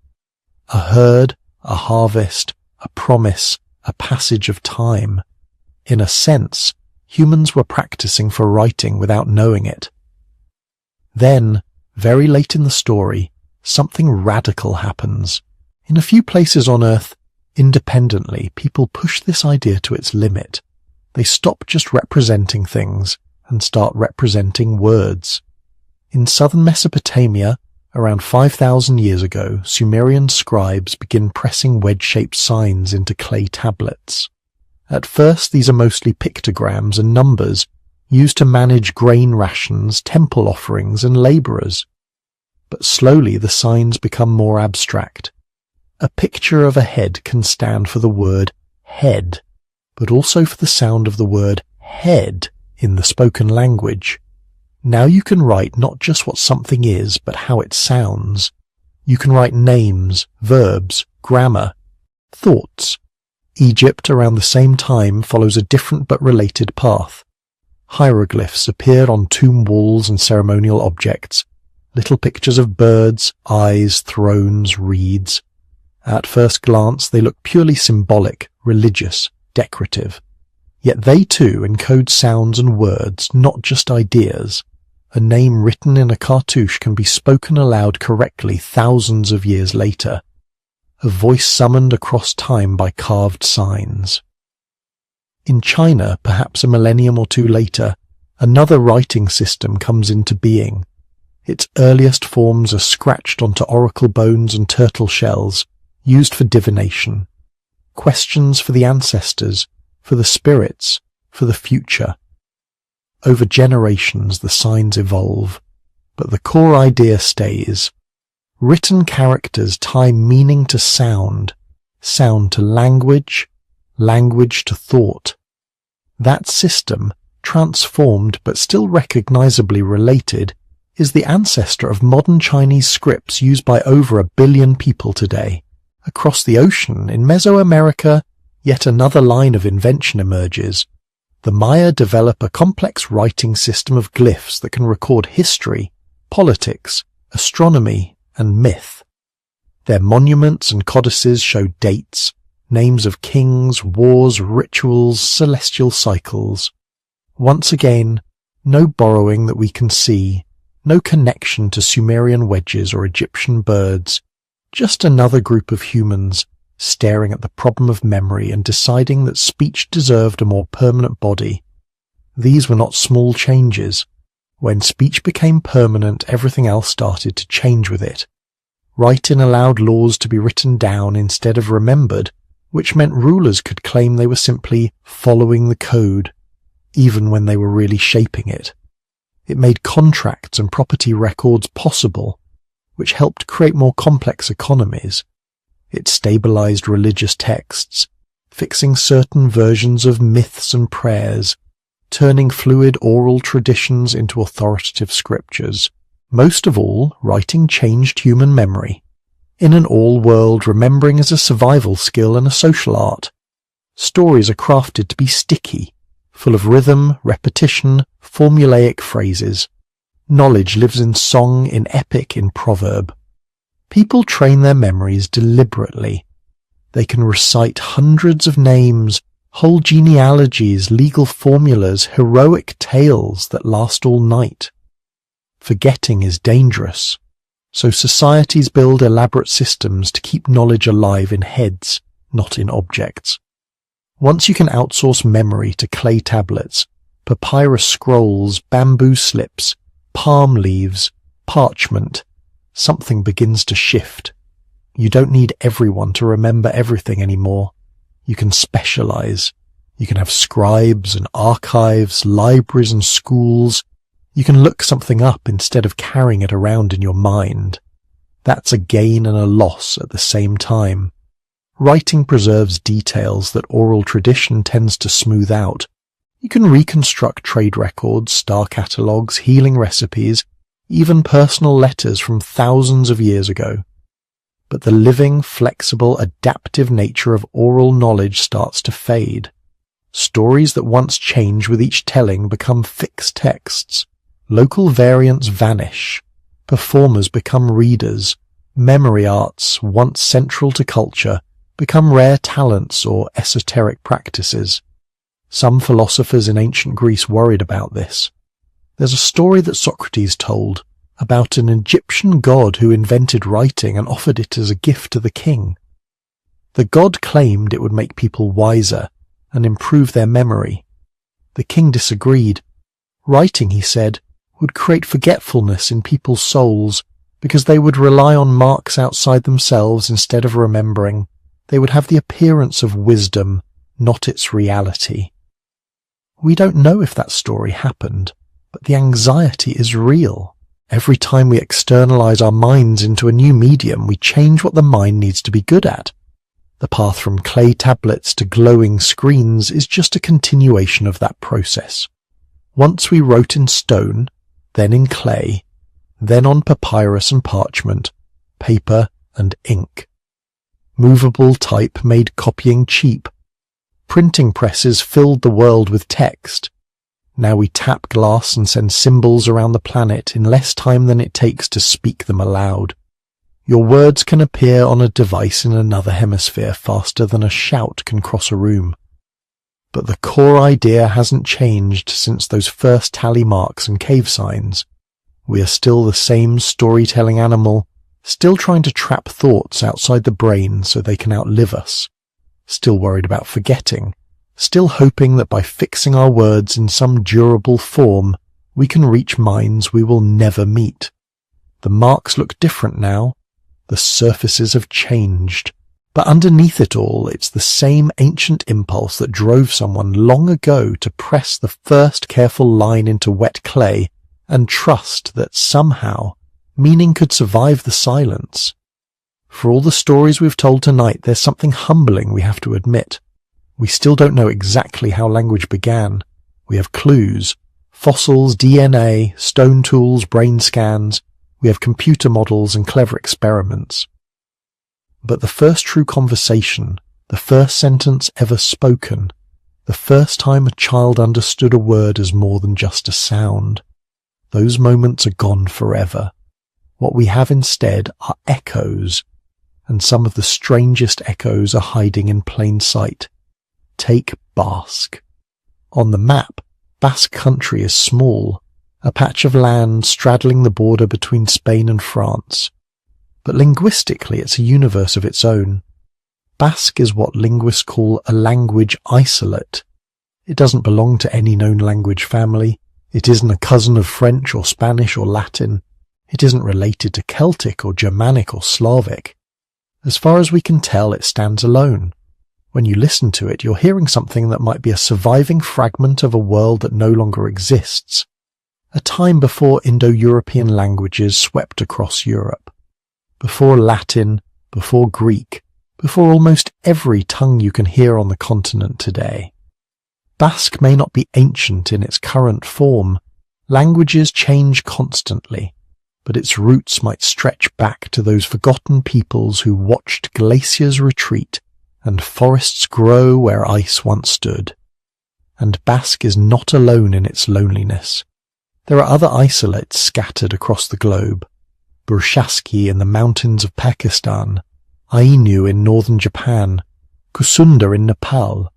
A herd, a harvest, a promise, a passage of time. In a sense, humans were practicing for writing without knowing it. Then, very late in the story, something radical happens. In a few places on Earth, independently, people push this idea to its limit. They stop just representing things and start representing words. In southern Mesopotamia, around 5,000 years ago, Sumerian scribes begin pressing wedge-shaped signs into clay tablets. At first, these are mostly pictograms and numbers, used to manage grain rations, temple offerings, and laborers. But slowly the signs become more abstract. A picture of a head can stand for the word head, but also for the sound of the word head in the spoken language. Now you can write not just what something is, but how it sounds. You can write names, verbs, grammar, thoughts. Egypt around the same time follows a different but related path. Hieroglyphs appeared on tomb walls and ceremonial objects, little pictures of birds, eyes, thrones, reeds. At first glance they look purely symbolic, religious, decorative. Yet they too encode sounds and words, not just ideas. A name written in a cartouche can be spoken aloud correctly thousands of years later. A voice summoned across time by carved signs. In China, perhaps a millennium or two later, another writing system comes into being. Its earliest forms are scratched onto oracle bones and turtle shells, used for divination. Questions for the ancestors, for the spirits, for the future. Over generations the signs evolve, but the core idea stays. Written characters tie meaning to sound, sound to language, language to thought. That system, transformed but still recognizably related, is the ancestor of modern Chinese scripts used by over 1 billion people today. Across the ocean, in Mesoamerica, yet another line of invention emerges. The Maya develop a complex writing system of glyphs that can record history, politics, astronomy, and myth. Their monuments and codices show dates, names of kings, wars, rituals, celestial cycles. Once again, no borrowing that we can see, no connection to Sumerian wedges or Egyptian birds, just another group of humans staring at the problem of memory and deciding that speech deserved a more permanent body. These were not small changes. When speech became permanent, everything else started to change with it. Writing allowed laws to be written down instead of remembered, which meant rulers could claim they were simply following the code, even when they were really shaping it. It made contracts and property records possible, which helped create more complex economies. It stabilized religious texts, fixing certain versions of myths and prayers, turning fluid oral traditions into authoritative scriptures. Most of all, writing changed human memory. In an all-world, remembering is a survival skill and a social art. Stories are crafted to be sticky, full of rhythm, repetition, formulaic phrases. Knowledge lives in song, in epic, in proverb. People train their memories deliberately. They can recite hundreds of names, whole genealogies, legal formulas, heroic tales that last all night. Forgetting is dangerous, so societies build elaborate systems to keep knowledge alive in heads, not in objects. Once you can outsource memory to clay tablets, papyrus scrolls, bamboo slips, palm leaves, parchment, something begins to shift. You don't need everyone to remember everything anymore. You can specialize. You can have scribes and archives, libraries and schools. You can look something up instead of carrying it around in your mind. That's a gain and a loss at the same time. Writing preserves details that oral tradition tends to smooth out. You can reconstruct trade records, star catalogues, healing recipes, even personal letters from thousands of years ago. But the living, flexible, adaptive nature of oral knowledge starts to fade. Stories that once change with each telling become fixed texts. Local variants vanish. Performers become readers. Memory arts, once central to culture, become rare talents or esoteric practices. Some philosophers in ancient Greece worried about this. There's a story that Socrates told about an Egyptian god who invented writing and offered it as a gift to the king. The god claimed it would make people wiser and improve their memory. The king disagreed. Writing, he said, would create forgetfulness in people's souls because they would rely on marks outside themselves instead of remembering. They would have the appearance of wisdom, not its reality. We don't know if that story happened, but the anxiety is real. Every time we externalize our minds into a new medium, we change what the mind needs to be good at. The path from clay tablets to glowing screens is just a continuation of that process. Once we wrote in stone, then in clay, then on papyrus and parchment, paper and ink. Movable type made copying cheap. Printing presses filled the world with text. Now we tap glass and send symbols around the planet in less time than it takes to speak them aloud. Your words can appear on a device in another hemisphere faster than a shout can cross a room. But the core idea hasn't changed since those first tally marks and cave signs. We are still the same storytelling animal, still trying to trap thoughts outside the brain so they can outlive us. Still worried about forgetting, still hoping that by fixing our words in some durable form, we can reach minds we will never meet. The marks look different now. The surfaces have changed. But underneath it all, it's the same ancient impulse that drove someone long ago to press the first careful line into wet clay and trust that somehow meaning could survive the silence. For all the stories we've told tonight, there's something humbling we have to admit. We still don't know exactly how language began. We have clues, fossils, DNA, stone tools, brain scans. We have computer models and clever experiments. But the first true conversation, the first sentence ever spoken, the first time a child understood a word as more than just a sound, those moments are gone forever. What we have instead are echoes, and some of the strangest echoes are hiding in plain sight. Take Basque. On the map, Basque country is small, a patch of land straddling the border between Spain and France. But linguistically it's a universe of its own. Basque is what linguists call a language isolate. It doesn't belong to any known language family. It isn't a cousin of French or Spanish or Latin. It isn't related to Celtic or Germanic or Slavic. As far as we can tell, it stands alone. When you listen to it, you're hearing something that might be a surviving fragment of a world that no longer exists. A time before Indo-European languages swept across Europe. Before Latin, before Greek, before almost every tongue you can hear on the continent today. Basque may not be ancient in its current form. Languages change constantly, but its roots might stretch back to those forgotten peoples who watched glaciers retreat and forests grow where ice once stood. And Basque is not alone in its loneliness. There are other isolates scattered across the globe. Burushaski in the mountains of Pakistan, Ainu in northern Japan, Kusunda in Nepal.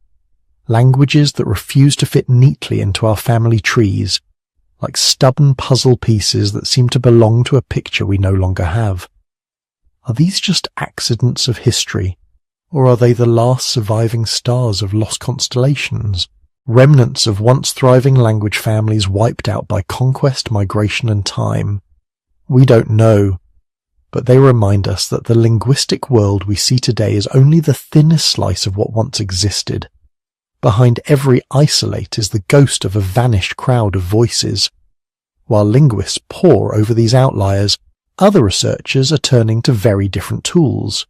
Languages that refuse to fit neatly into our family trees, like stubborn puzzle pieces that seem to belong to a picture we no longer have. Are these just accidents of history, or are they the last surviving stars of lost constellations? Remnants of once thriving language families wiped out by conquest, migration, and time? We don't know, but they remind us that the linguistic world we see today is only the thinnest slice of what once existed. Behind every isolate is the ghost of a vanished crowd of voices. While linguists pore over these outliers, other researchers are turning to very different tools.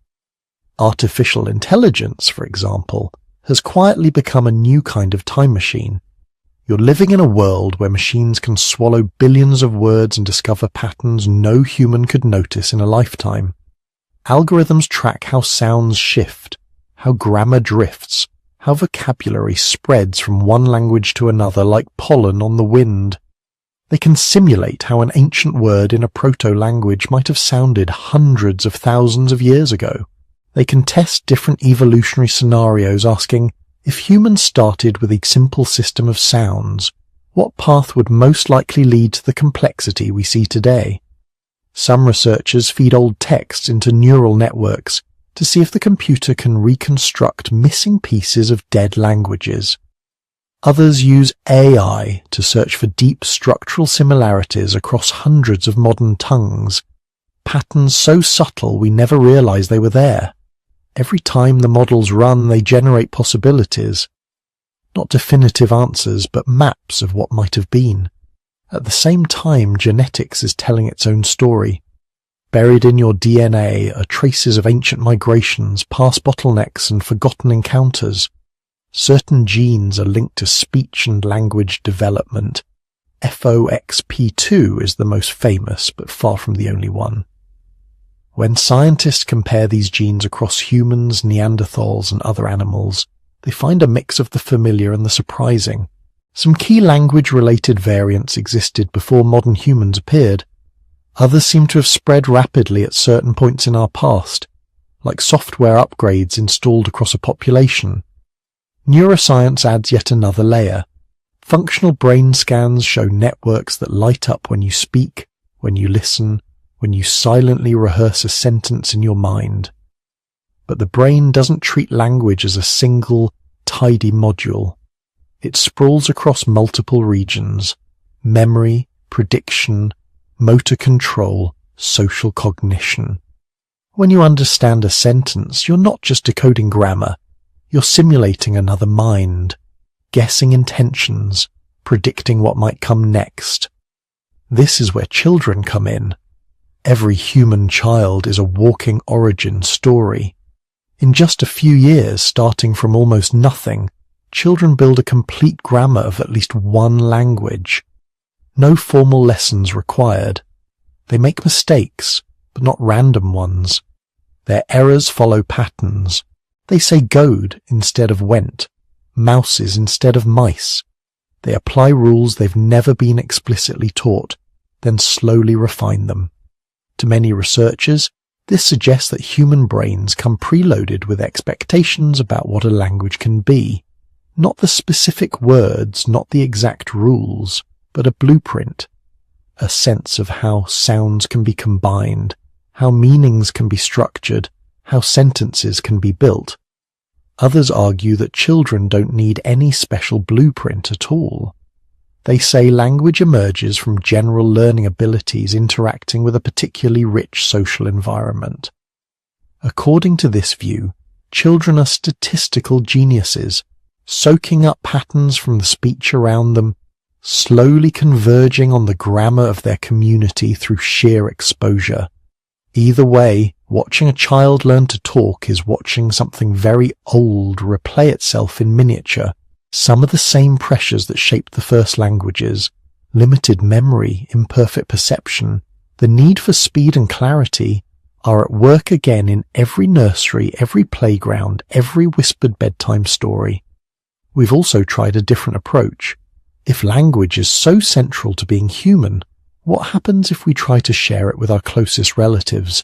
Artificial intelligence, for example, has quietly become a new kind of time machine. You're living in a world where machines can swallow billions of words and discover patterns no human could notice in a lifetime. Algorithms track how sounds shift, how grammar drifts, how vocabulary spreads from one language to another like pollen on the wind. They can simulate how an ancient word in a proto-language might have sounded hundreds of thousands of years ago. They can test different evolutionary scenarios asking, if humans started with a simple system of sounds, what path would most likely lead to the complexity we see today? Some researchers feed old texts into neural networks to see if the computer can reconstruct missing pieces of dead languages. Others use AI to search for deep structural similarities across hundreds of modern tongues, patterns so subtle we never realize they were there. Every time the models run, they generate possibilities. Not definitive answers, but maps of what might have been. At the same time, genetics is telling its own story. Buried in your DNA are traces of ancient migrations, past bottlenecks, and forgotten encounters. Certain genes are linked to speech and language development. FOXP2 is the most famous, but far from the only one. When scientists compare these genes across humans, Neanderthals, and other animals, they find a mix of the familiar and the surprising. Some key language-related variants existed before modern humans appeared. Others seem to have spread rapidly at certain points in our past, like software upgrades installed across a population. Neuroscience adds yet another layer. Functional brain scans show networks that light up when you speak, when you listen, when you silently rehearse a sentence in your mind. But the brain doesn't treat language as a single, tidy module. It sprawls across multiple regions: memory, prediction, motor control, social cognition. When you understand a sentence, you're not just decoding grammar, you're simulating another mind, guessing intentions, predicting what might come next. This is where children come in. Every human child is a walking origin story. In just a few years, starting from almost nothing, children build a complete grammar of at least one language. No formal lessons required. They make mistakes, but not random ones. Their errors follow patterns. They say goed instead of went, mouses instead of mice. They apply rules they've never been explicitly taught, then slowly refine them. To many researchers, this suggests that human brains come preloaded with expectations about what a language can be. Not the specific words, not the exact rules, but a blueprint. A sense of how sounds can be combined, how meanings can be structured, how sentences can be built. Others argue that children don't need any special blueprint at all. They say language emerges from general learning abilities interacting with a particularly rich social environment. According to this view, children are statistical geniuses, soaking up patterns from the speech around them, slowly converging on the grammar of their community through sheer exposure. Either way, watching a child learn to talk is watching something very old replay itself in miniature. Some of the same pressures that shaped the first languages, limited memory, imperfect perception, the need for speed and clarity, are at work again in every nursery, every playground, every whispered bedtime story. We've also tried a different approach. If language is so central to being human, what happens if we try to share it with our closest relatives?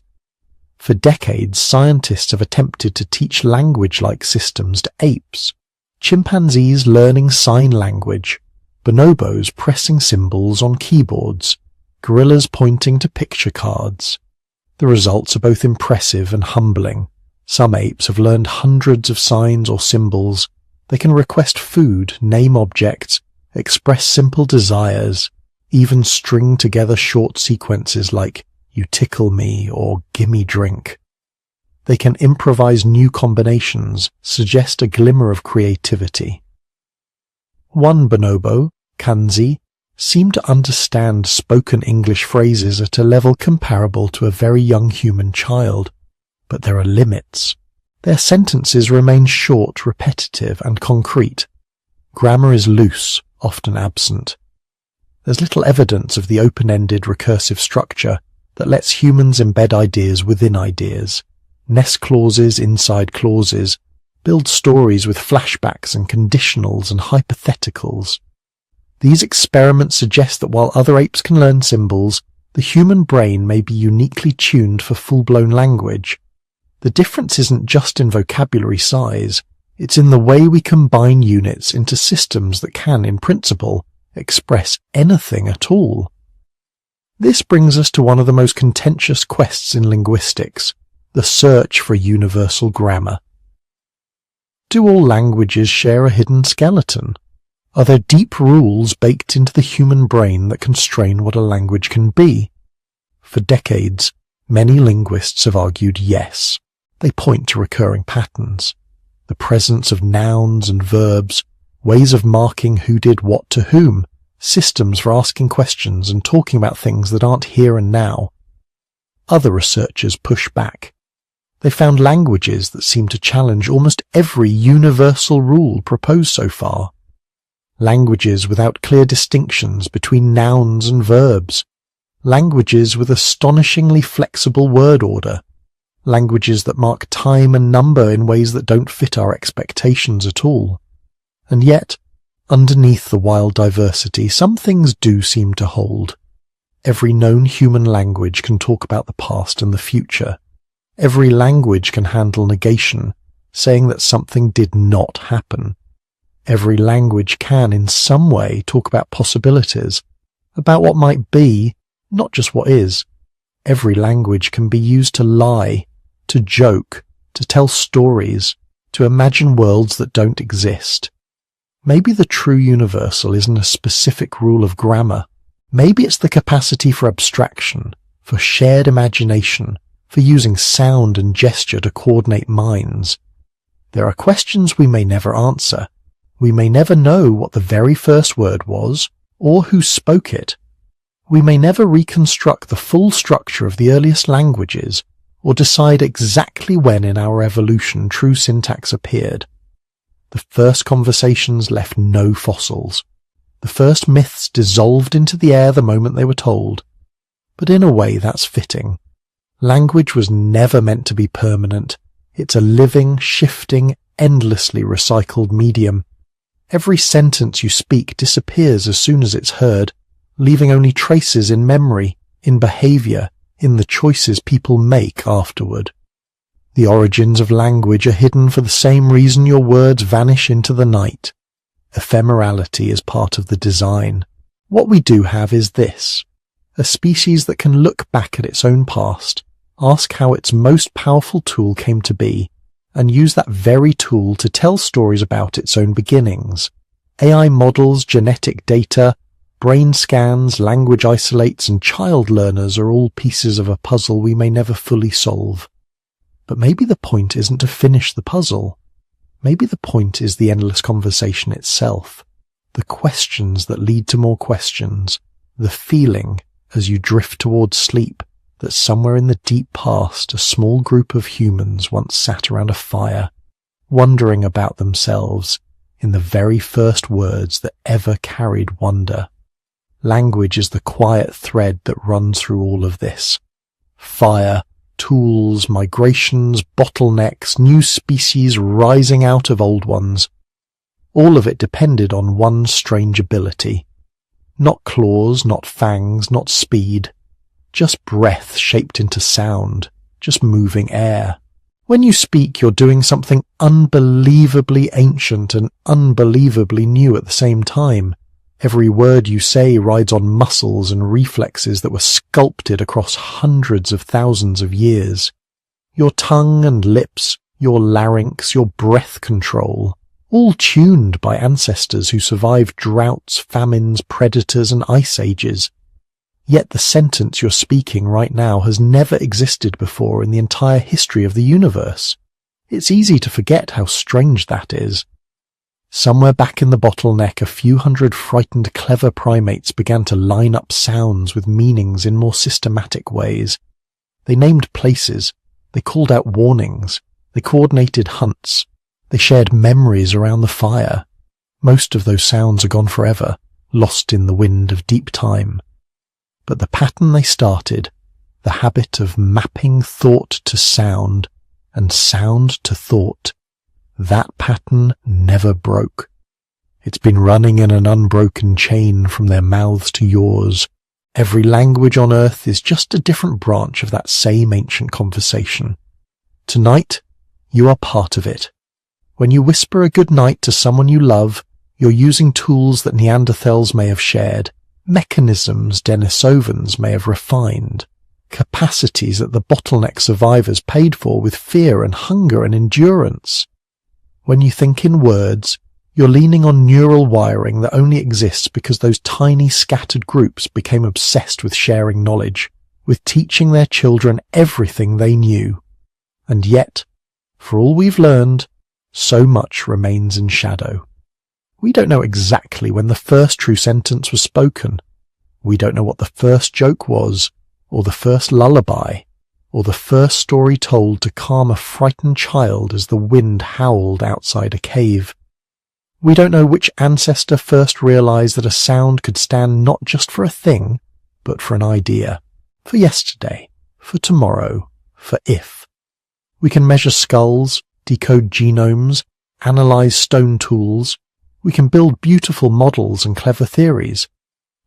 For decades, scientists have attempted to teach language-like systems to apes. Chimpanzees learning sign language, bonobos pressing symbols on keyboards, gorillas pointing to picture cards. The results are both impressive and humbling. Some apes have learned hundreds of signs or symbols. They can request food, name objects, express simple desires, even string together short sequences like "you tickle me" or "gimme drink." They can improvise new combinations, suggest a glimmer of creativity. One bonobo, Kanzi, seemed to understand spoken English phrases at a level comparable to a very young human child. But there are limits. Their sentences remain short, repetitive, and concrete. Grammar is loose, often absent. There's little evidence of the open-ended recursive structure that lets humans embed ideas within ideas, nest clauses inside clauses, build stories with flashbacks and conditionals and hypotheticals. These experiments suggest that while other apes can learn symbols, the human brain may be uniquely tuned for full-blown language. The difference isn't just in vocabulary size, it's in the way we combine units into systems that can, in principle, express anything at all. This brings us to one of the most contentious quests in linguistics, the search for universal grammar. Do all languages share a hidden skeleton? Are there deep rules baked into the human brain that constrain what a language can be? For decades, many linguists have argued yes. They point to recurring patterns, the presence of nouns and verbs, ways of marking who did what to whom, systems for asking questions and talking about things that aren't here and now. Other researchers push back. They found languages that seem to challenge almost every universal rule proposed so far. Languages without clear distinctions between nouns and verbs. Languages with astonishingly flexible word order. Languages that mark time and number in ways that don't fit our expectations at all. And yet, underneath the wild diversity, some things do seem to hold. Every known human language can talk about the past and the future. Every language can handle negation, saying that something did not happen. Every language can, in some way, talk about possibilities, about what might be, not just what is. Every language can be used to lie, to joke, to tell stories, to imagine worlds that don't exist. Maybe the true universal isn't a specific rule of grammar. Maybe it's the capacity for abstraction, for shared imagination, for using sound and gesture to coordinate minds. There are questions we may never answer. We may never know what the very first word was, or who spoke it. We may never reconstruct the full structure of the earliest languages, or decide exactly when in our evolution true syntax appeared. The first conversations left no fossils. The first myths dissolved into the air the moment they were told. But in a way that's fitting. Language was never meant to be permanent. It's a living, shifting, endlessly recycled medium. Every sentence you speak disappears as soon as it's heard, leaving only traces in memory, in behavior, in the choices people make afterward. The origins of language are hidden for the same reason your words vanish into the night. Ephemerality is part of the design. What we do have is this: a species that can look back at its own past, ask how its most powerful tool came to be, and use that very tool to tell stories about its own beginnings. AI models, genetic data, brain scans, language isolates, and child learners are all pieces of a puzzle we may never fully solve. But maybe the point isn't to finish the puzzle. Maybe the point is the endless conversation itself, the questions that lead to more questions, the feeling, as you drift towards sleep, that somewhere in the deep past a small group of humans once sat around a fire, wondering about themselves in the very first words that ever carried wonder. Language is the quiet thread that runs through all of this. Fire, tools, migrations, bottlenecks, new species rising out of old ones. All of it depended on one strange ability. Not claws, not fangs, not speed. Just breath shaped into sound, just moving air. When you speak, you're doing something unbelievably ancient and unbelievably new at the same time. Every word you say rides on muscles and reflexes that were sculpted across hundreds of thousands of years. Your tongue and lips, your larynx, your breath control, all tuned by ancestors who survived droughts, famines, predators, and ice ages. Yet the sentence you're speaking right now has never existed before in the entire history of the universe. It's easy to forget how strange that is. Somewhere back in the bottleneck, a few hundred frightened, clever primates began to line up sounds with meanings in more systematic ways. They named places, they called out warnings, they coordinated hunts, they shared memories around the fire. Most of those sounds are gone forever, lost in the wind of deep time. But the pattern they started, the habit of mapping thought to sound and sound to thought, that pattern never broke. It's been running in an unbroken chain from their mouths to yours. Every language on earth is just a different branch of that same ancient conversation. Tonight, you are part of it. When you whisper a good night to someone you love, you're using tools that Neanderthals may have shared, mechanisms Denisovans may have refined, capacities that the bottleneck survivors paid for with fear and hunger and endurance. When you think in words, you're leaning on neural wiring that only exists because those tiny scattered groups became obsessed with sharing knowledge, with teaching their children everything they knew. And yet, for all we've learned, so much remains in shadow. We don't know exactly when the first true sentence was spoken. We don't know what the first joke was, or the first lullaby, or the first story told to calm a frightened child as the wind howled outside a cave. We don't know which ancestor first realized that a sound could stand not just for a thing, but for an idea, for yesterday, for tomorrow, for if. We can measure skulls, decode genomes, analyze stone tools. We can build beautiful models and clever theories.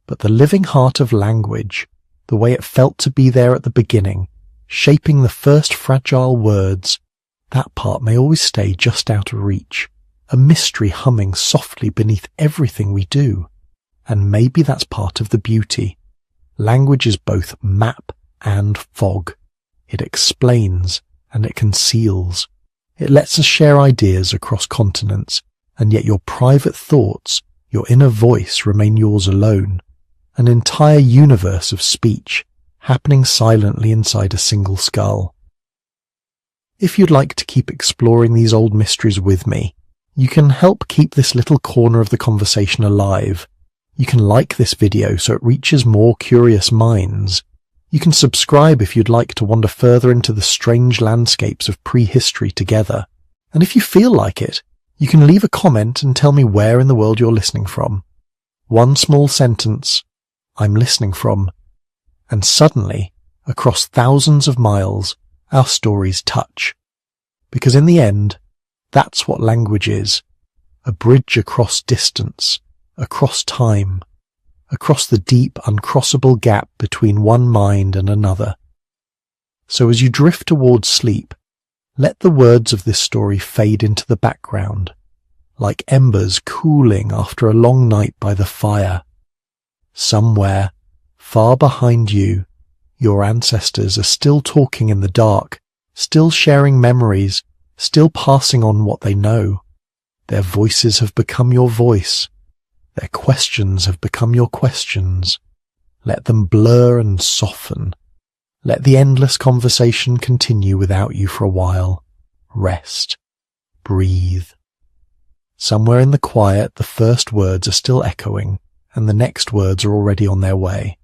But the living heart of language, the way it felt to be there at the beginning, shaping the first fragile words, that part may always stay just out of reach, a mystery humming softly beneath everything we do. And maybe that's part of the beauty. Language is both map and fog. It explains and it conceals. It lets us share ideas across continents, and yet your private thoughts, your inner voice, remain yours alone. An entire universe of speech, happening silently inside a single skull. If you'd like to keep exploring these old mysteries with me, you can help keep this little corner of the conversation alive. You can like this video so it reaches more curious minds. You can subscribe if you'd like to wander further into the strange landscapes of prehistory together. And if you feel like it, you can leave a comment and tell me where in the world you're listening from. One small sentence, "I'm listening from," and suddenly, across thousands of miles, our stories touch. Because in the end, that's what language is. A bridge across distance, across time, across the deep, uncrossable gap between one mind and another. So as you drift towards sleep, let the words of this story fade into the background, like embers cooling after a long night by the fire. Somewhere, far behind you, your ancestors are still talking in the dark, still sharing memories, still passing on what they know. Their voices have become your voice. Their questions have become your questions. Let them blur and soften. Let the endless conversation continue without you for a while. Rest. Breathe. Somewhere in the quiet, the first words are still echoing, and the next words are already on their way.